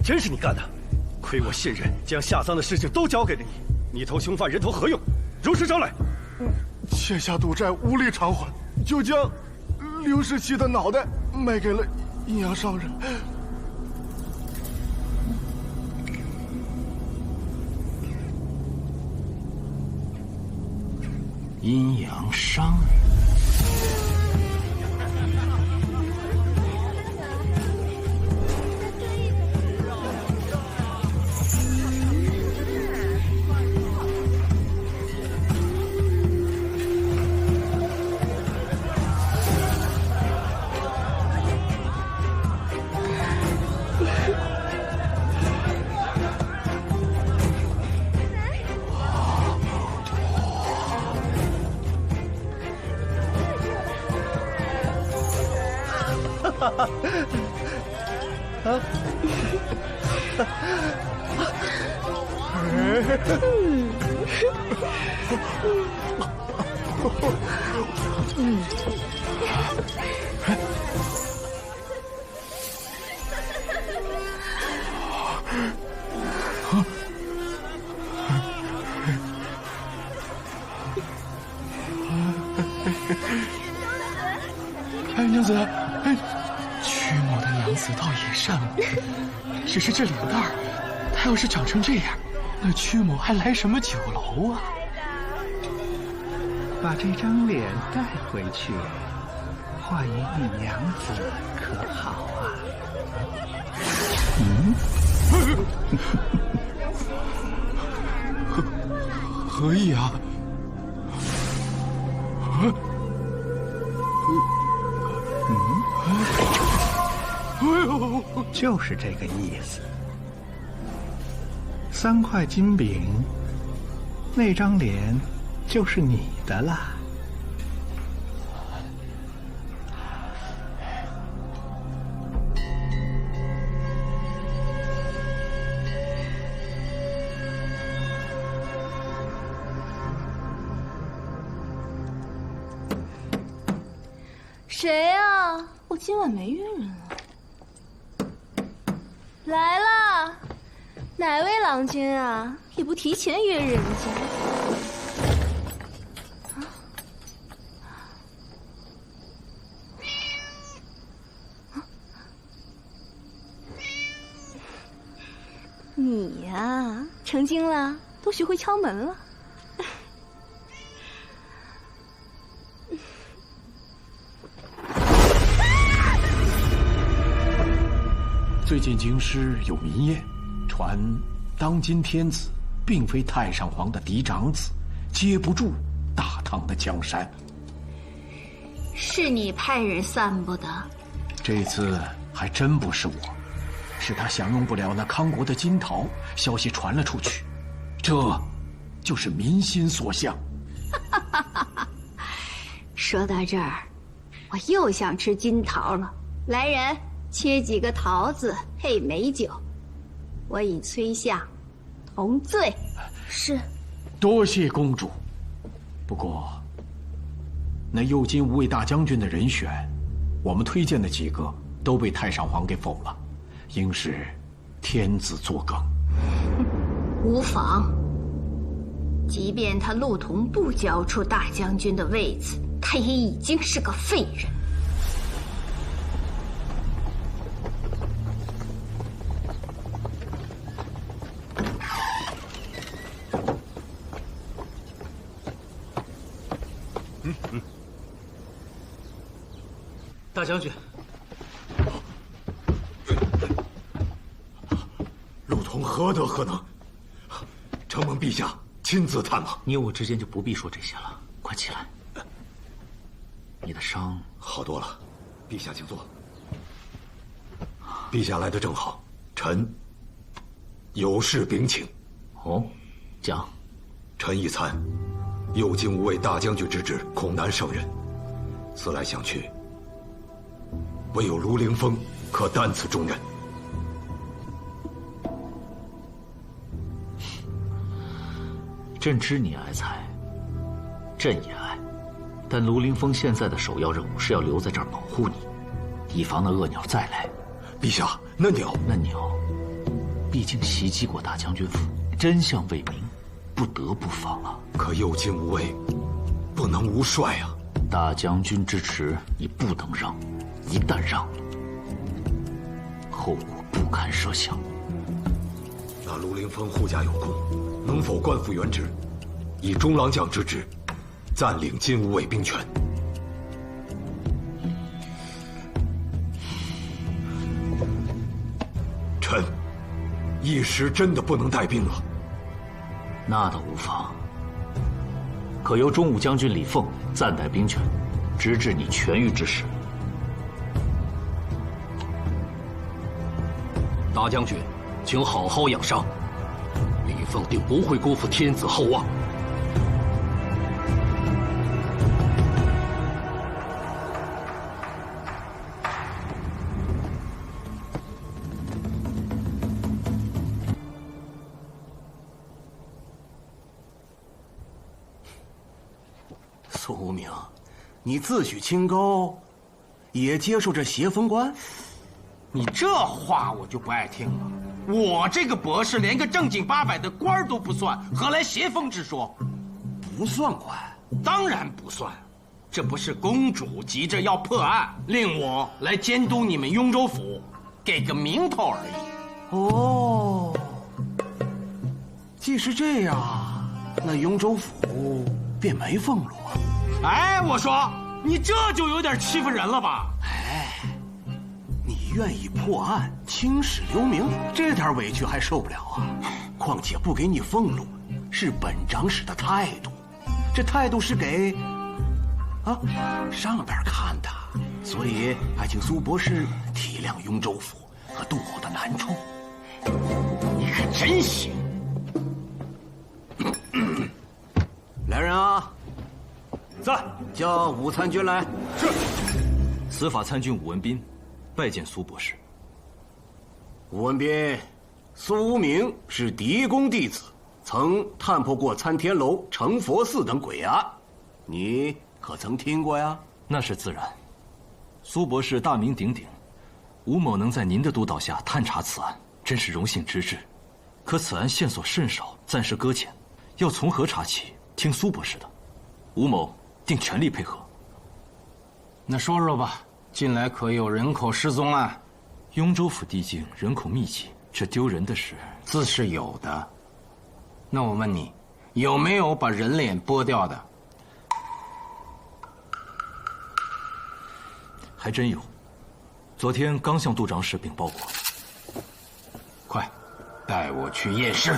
真是你干的！亏我信任，将下葬的事情都交给了你。你头凶犯人头何用？如实招来。欠下赌债无力偿还，就将刘17的脑袋卖给了阴阳商人。阴阳商人。哎，娘子，哎，曲某的娘子倒也善良，只是这脸蛋儿，她要是长成这样，那曲某还来什么酒楼啊？把这张脸带回去，换一位娘子可好啊？何意啊？就是这个意思。3块金饼，那张脸就是你的啦。谁啊？我今晚没约人啊。来了，哪位郎君啊？也不提前约人家。你呀，成精了，都学会敲门了。最近京师有民宴，传当今天子并非太上皇的嫡长子，接不住大唐的江山。是你派人散布的？这次还真不是我，是他享用不了那康国的金桃，消息传了出去，这就是民心所向。说到这儿，我又想吃金桃了。来人，切几个桃子配美酒，我以崔相同醉。是。多谢公主。不过，那右金吾卫大将军的人选，我们推荐的几个都被太上皇给否了，应是天子作梗。无妨，即便他陆同不交出大将军的位子，他也已经是个废人。大将军，陆同何德何能？承蒙陛下亲自探望。你我之间就不必说这些了，快起来。你的伤好多了，陛下请坐。陛下来得正好，臣有事禀请。哦，讲。臣一参，右金吾卫大将军之职，恐难胜任。思来想去，唯有卢凌风可担此重任。朕知你爱才，朕也爱，但卢凌风现在的首要任务是要留在这儿保护你，以防那恶鸟再来。陛下，那鸟毕竟袭击过大将军府，真相未明，不得不防啊。可右金吾卫不能无帅啊！大将军之职，你不能让，一旦让，后果不堪设想。那卢凌风护驾有功，能否官复原职，以中郎将之职，暂领金吾卫兵权？臣一时真的不能带兵了。那倒无妨，可由中武将军李凤暂代兵权，直至你痊愈之时。大将军，请好好养伤，李凤定不会辜负天子厚望。苏明，你自诩清高，也接受这邪风官？你这话我就不爱听了。我这个博士连个正经八百的官都不算，何来邪风之说？不算官？当然不算。这不是公主急着要破案，令我来监督你们雍州府，给个名头而已。哦，既是这样，那雍州府便没俸禄啊。哎，我说，你这就有点欺负人了吧？哎，你愿意破案，青史留名，这点委屈还受不了啊？况且不给你俸禄，是本长史的态度，这态度是给上边看的，所以还请苏博士体谅雍州府和杜某的难处。你可真行！来人啊！在，叫武参军来。是。司法参军武文斌，拜见苏博士。武文斌，苏无名是狄公弟子，曾探破过参天楼、成佛寺等诡案，你可曾听过呀？那是自然。苏博士大名鼎鼎，吴某能在您的督导下探查此案，真是荣幸之至。可此案线索甚少，暂时搁浅，要从何查起？听苏博士的，吴某定全力配合。那说说吧，近来可有人口失踪案？雍州府地境人口密集，这丢人的事自是有的。那我问你，有没有把人脸剥掉的？还真有，昨天刚向杜长史禀报过。快，带我去验尸。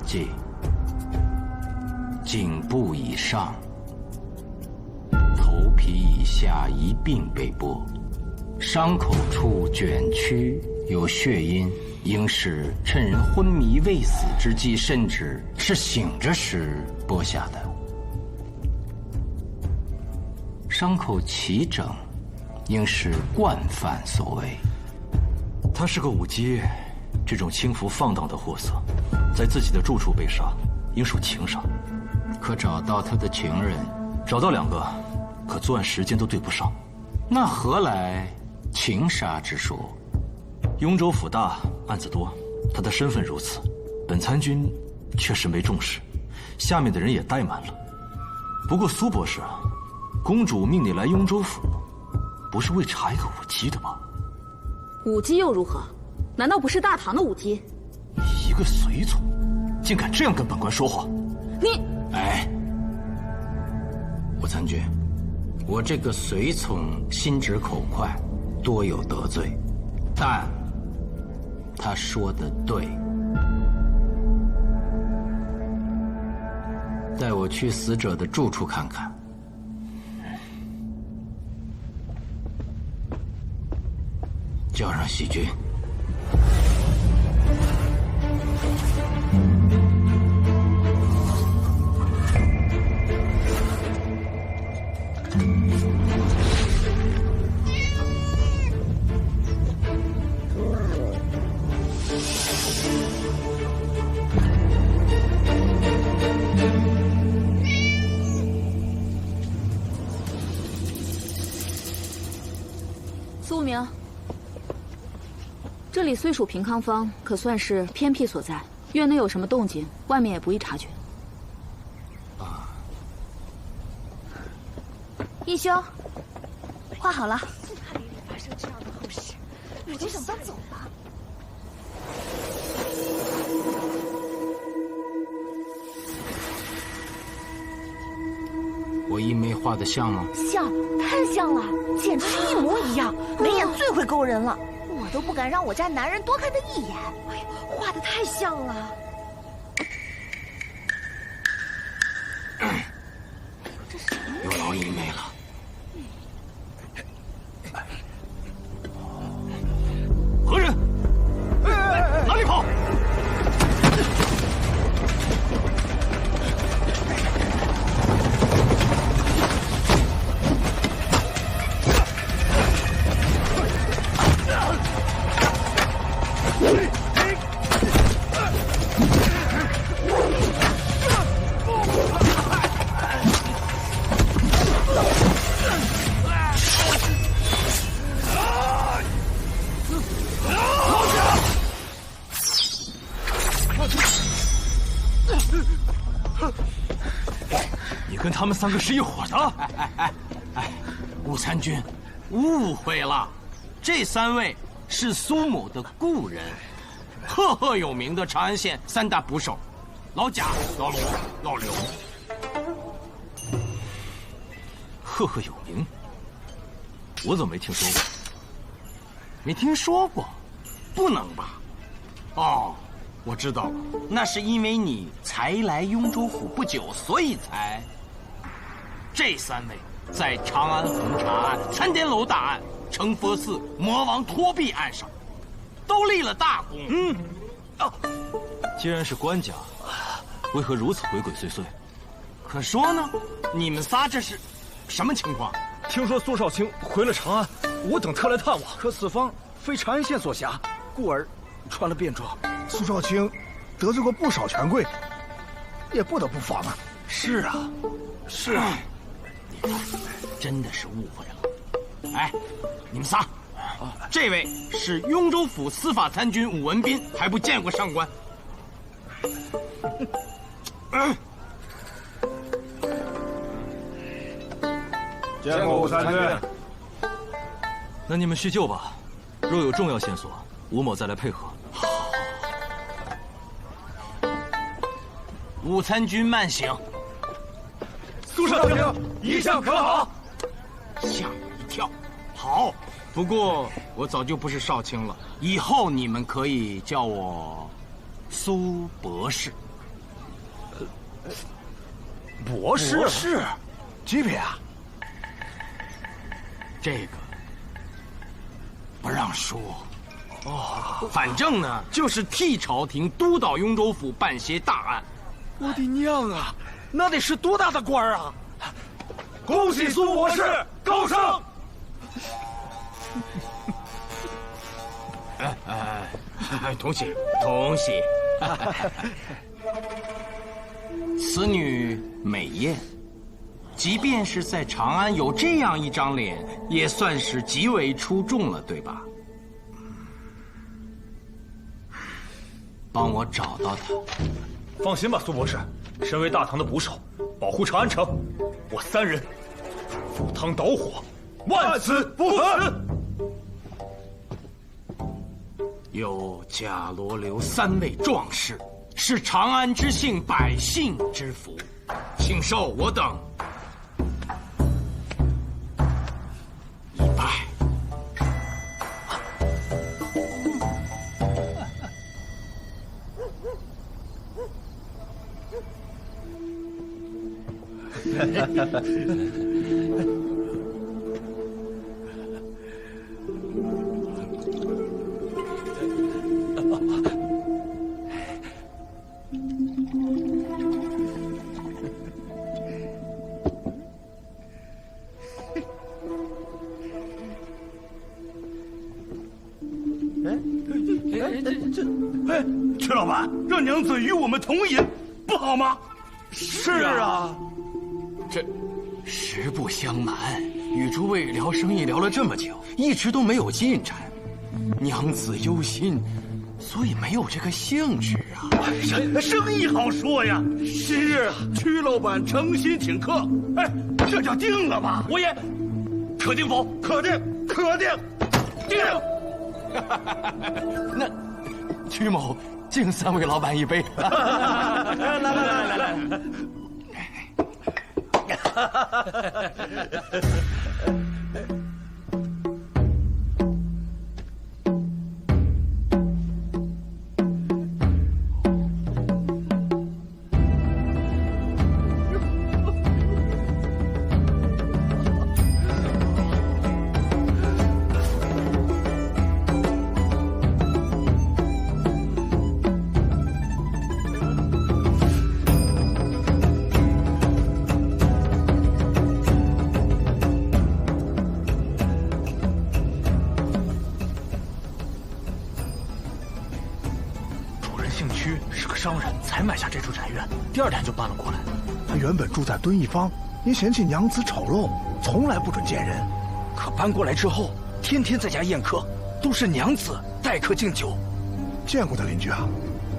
即颈部以上、头皮以下一并被剥，伤口处卷曲有血印，应是趁人昏迷未死之际，甚至是醒着时剥下的。伤口齐整，应是惯犯所为。他是个舞姬，这种轻浮放荡的货色，在自己的住处被杀，应属情杀。可找到他的情人？找到2个，可作案时间都对不上。那何来情杀之说？雍州府大，案子多，他的身份如此，本参军确实没重视，下面的人也怠慢了。不过苏博士，公主命你来雍州府，不是为查一个舞姬的吧？舞姬又如何？难道不是大唐的舞姬？一个随从，竟敢这样跟本官说话！你，哎，武参军，我这个随从心直口快，多有得罪，但他说的对。带我去死者的住处看看。叫上喜军。苏明，这里虽属平康坊，可算是偏僻所在，院内有什么动静，外面也不易察觉。义兄，画好了。不怕里里发生这样的后事，我就想搬走了。我一梅画的像吗？像，太像了，简直是一模一样。眉眼最会勾人了，我都不敢让我家男人多看他一眼。哎呀，画的太像了。有劳一梅了。何人？哪里跑？你跟他们3个是一伙的？武参军，误会了，这3位是苏某的故人，赫赫有名的长安县3大捕手，老贾、老罗、老刘。赫赫有名，我怎么没听说过？没听说过？不能吧？哦，我知道了，那是因为你才来雍州府不久，所以才。这3位在长安红茶案、参天楼大案、成佛寺魔王托壁案上，都立了大功。既然是官家，为何如此鬼鬼祟祟？可说呢，你们仨这是什么情况？听说苏少卿回了长安，我等特来探望。可此方非长安县所辖，故而穿了便装。苏少卿得罪过不少权贵，也不得不防啊。是啊，是啊，你看，真的是误会了。哎，你们仨，这位是雍州府司法参军武文斌，还不见过上官。见过武参军。那你们叙旧吧，若有重要线索，吴某再来配合。武参军慢行。苏少卿，一向可好？吓我一跳。好，不过我早就不是少卿了，以后你们可以叫我苏博士。博士？博士？级别啊？这个不让说。哦，反正呢，就是替朝廷督导雍州府办些大案。我的娘啊，那得是多大的官啊！恭喜苏博士高升！同喜，同喜。此女美艳，即便是在长安有这样一张脸，也算是极为出众了，对吧？帮我找到她。放心吧，苏博士，身为大唐的捕手，保护长安城，我3人赴汤蹈火，万死不辞。有贾罗刘3位壮士，是长安之幸，百姓之福，请受我等一拜。曲老板，让娘子与我们同饮，不好吗？是啊，这实不相瞒，与诸位聊生意聊了这么久，一直都没有进展，娘子忧心，所以没有这个兴致啊。生意好说呀，今日曲老板诚心请客，哎，这就定了吧？我也可定否？可定，可定，定。那曲某敬3位老板一杯。来。商人才买下这处宅院，第2天就搬了过来。他原本住在敦义坊，因嫌弃娘子丑陋，从来不准见人。可搬过来之后，天天在家宴客，都是娘子待客敬酒。见过的邻居啊，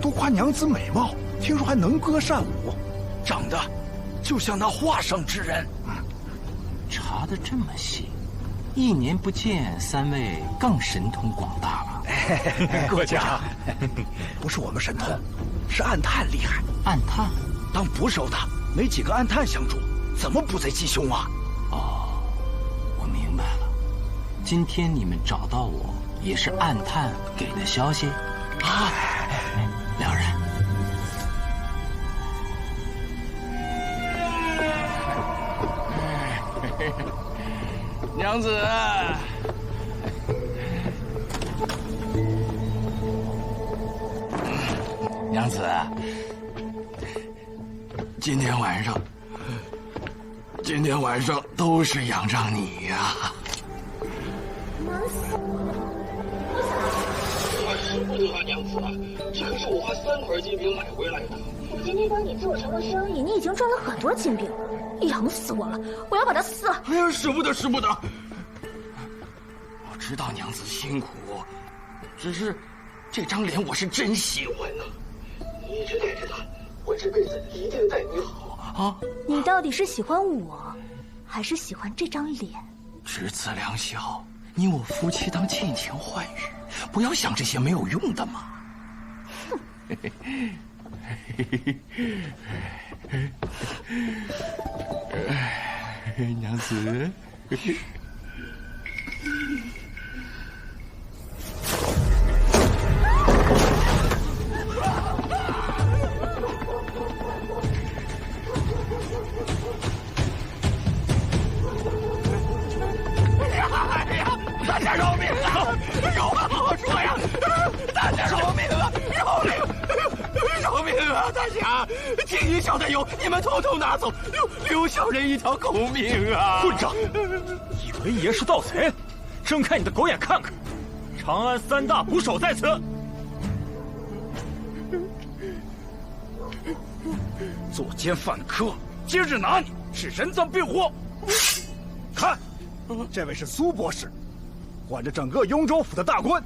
都夸娘子美貌，听说还能歌善舞，长得就像那画上之人。查得这么细，1年不见，3位更神通广大了。过奖，不是我们神通，是暗探厉害。暗探，当捕手的没几个暗探相助，怎么捕贼吉凶啊？哦，我明白了。今天你们找到我，也是暗探给的消息啊？两人。娘子，娘子，今天晚上都是仰仗你呀！舍不得啊，娘子，这可是我花3块金饼买回来的。我今天帮你做成了生意，你已经赚了很多金饼，养死我了！我要把它撕了！哎呀，舍不得，舍不得！我知道娘子辛苦，只是这张脸我是真喜欢呐。你一直带着它，我这辈子一定待你好啊！你到底是喜欢我，还是喜欢这张脸？知子良孝，你我夫妻当见钱换语，不要想这些没有用的嘛。娘子。大家饶命啊！有话好好说呀！大家饶命啊！饶命啊！大侠，金银小的油你们统统拿走，留小人一条狗命啊！混账！以为爷是盗贼？睁开你的狗眼看看，长安3大捕手在此。作奸犯科，今日拿你是人赃并获。看，这位是苏博士，管着整个雍州府的大官，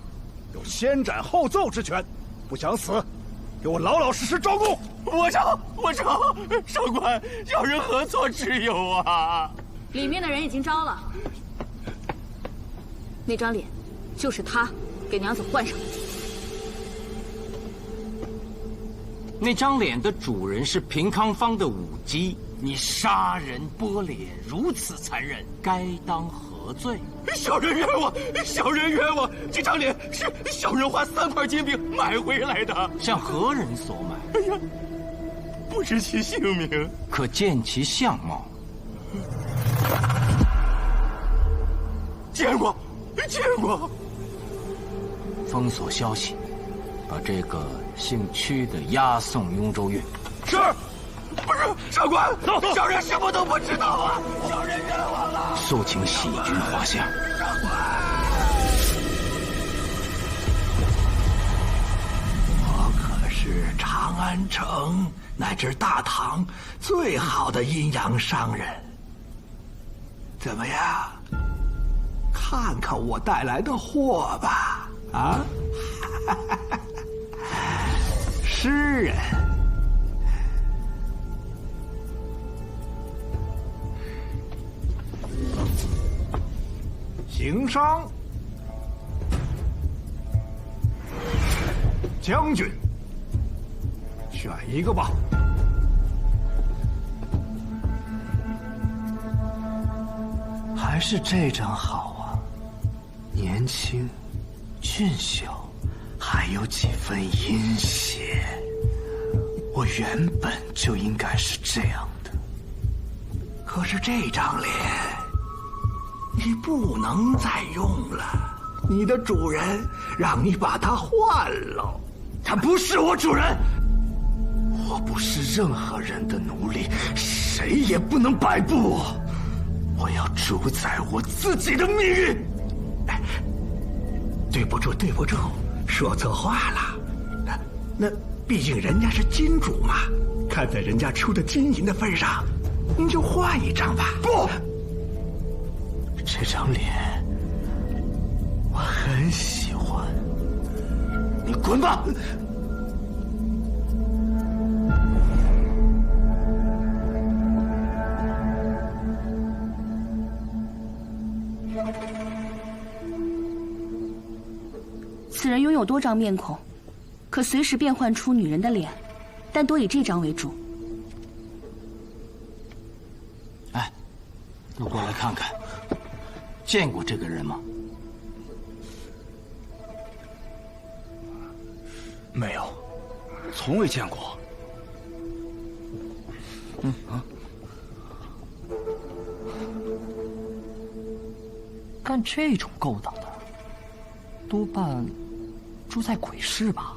有先斩后奏之权。不想死，给我老老实实招供。我招，上官，小人何错之有啊？里面的人已经招了，那张脸就是他给娘子换上的。那张脸的主人是平康坊的武姬，你杀人剥脸，如此残忍，该当何罪？小人冤枉，小人冤枉！这张脸是小人花3块金饼买回来的，向何人所买？哎呀，不知其姓名，可见其相貌。见过。封锁消息，把这个姓屈的押送雍州院。是，不是上官？小人什么都不知道啊！小人冤枉了。速请喜君画像。上官，我可是长安城乃至大唐最好的阴阳商人。怎么样？看看我带来的货吧！啊，诗人。行商，将军，选一个吧。还是这张好啊，年轻、俊秀，还有几分阴邪。我原本就应该是这样的。可是这张脸，你不能再用了。你的主人让你把它换了。他不是我主人。我不是任何人的奴隶，谁也不能摆布我。我要主宰我自己的命运。对不住，说错话了。那毕竟人家是金主嘛，看在人家出的金银的份上，您就换一张吧。不，这张脸我很喜欢。你滚吧！此人拥有多张面孔，可随时变换出女人的脸，但多以这张为主。哎，路过来看看，见过这个人吗？没有，从未见过。干这种勾当的，多半住在鬼市吧？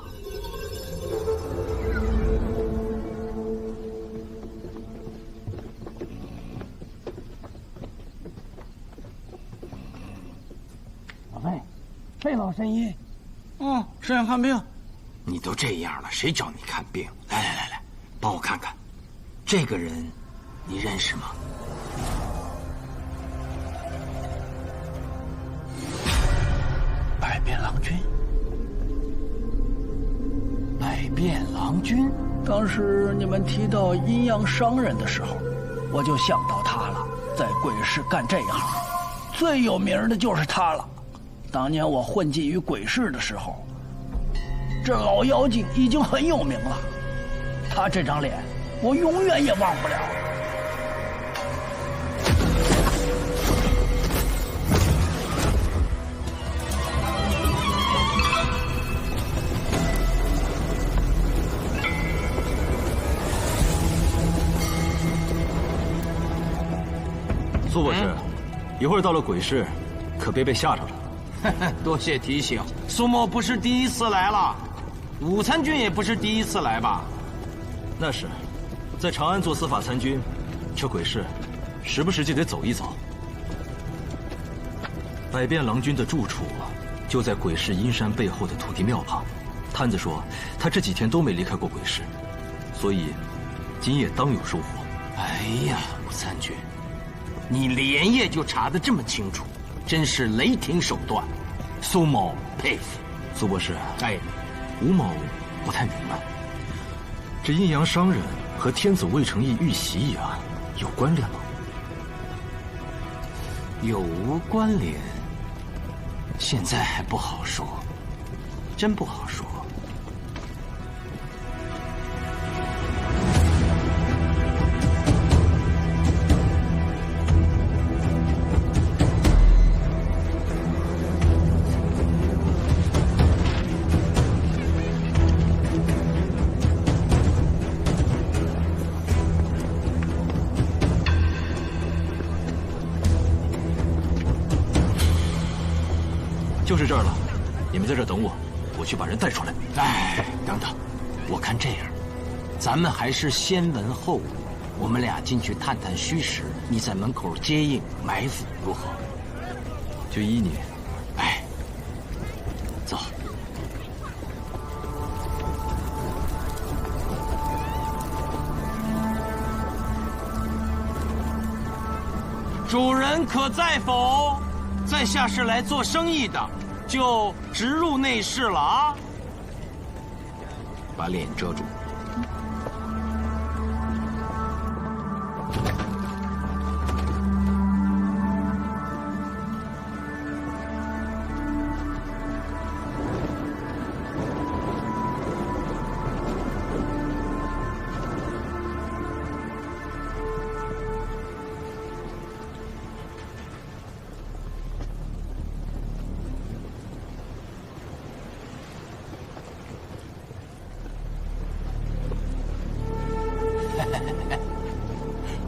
老费，费老神医。是想看病。你都这样了，谁找你看病？来，帮我看看，这个人你认识吗？百变郎君。百变郎君，当时你们提到阴阳商人的时候，我就想到他了。在鬼市干这一行，最有名的就是他了。当年我混迹于鬼市的时候，这老妖精已经很有名了。他这张脸，我永远也忘不了。苏博士，一会儿到了鬼市，可别被吓着了。多谢提醒。苏某不是第一次来了，武参军也不是第一次来吧？那是，在长安做司法参军，这鬼市，时不时就得走一走。百变郎君的住处就在鬼市阴山背后的土地庙旁。摊子说，他这几天都没离开过鬼市，所以今夜当有收获。哎呀，武参军，你连夜就查得这么清楚，真是雷霆手段，苏某佩服。苏博士，哎，吴某不太明白，这阴阳商人和天子魏承义遇袭一案有关联吗？有无关联，现在还不好说，真不好说。就是这儿了，你们在这儿等我，我去把人带出来。哎，等等，我看这样，咱们还是先文后武，我们俩进去探探虚实，你在门口接应埋伏，如何？就依你。哎，走。主人可在否？在下是来做生意的，就直入内室了啊！把脸遮住。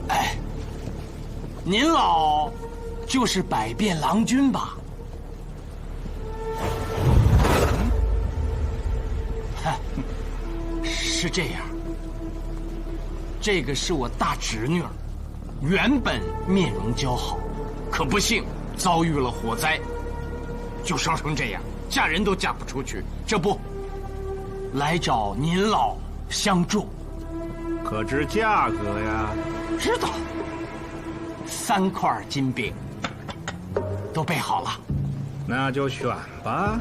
哎，您老就是百变郎君吧？是这样，这个是我大侄女儿，原本面容姣好，可不幸遭遇了火灾，就烧成这样，嫁人都嫁不出去。这不，来找您老相助。可知价格呀？知道。3块金饼，都备好了。那就选吧。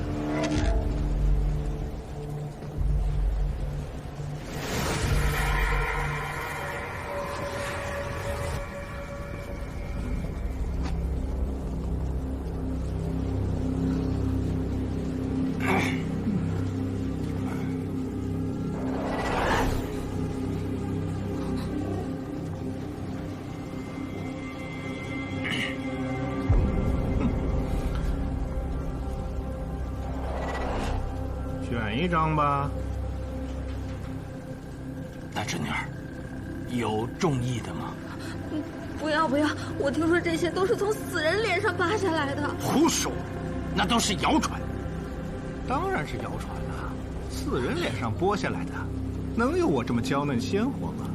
一张吧。大侄女儿，有中意的吗？不要不要！我听说这些都是从死人脸上扒下来的。胡说，那都是谣传。当然是谣传了，死人脸上剥下来的，能有我这么娇嫩鲜活吗？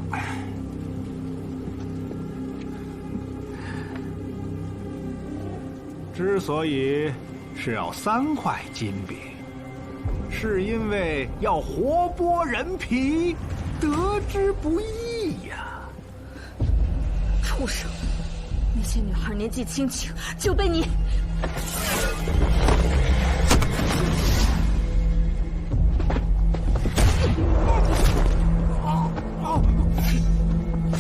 之所以是要3块金饼，是因为要活剥人皮，得之不易呀。畜生！那些女孩年纪轻轻就被你……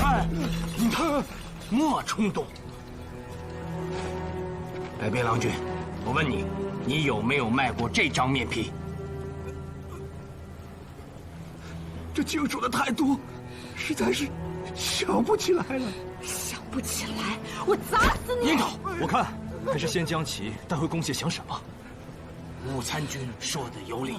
哎，莫冲动！北边郎君，我问你，你有没有卖过这张面皮？这经手的太多，实在是想不起来了。想不起来，我砸死你！樱桃，我看还是先将其带回宫下详审吧。武参军说的有理。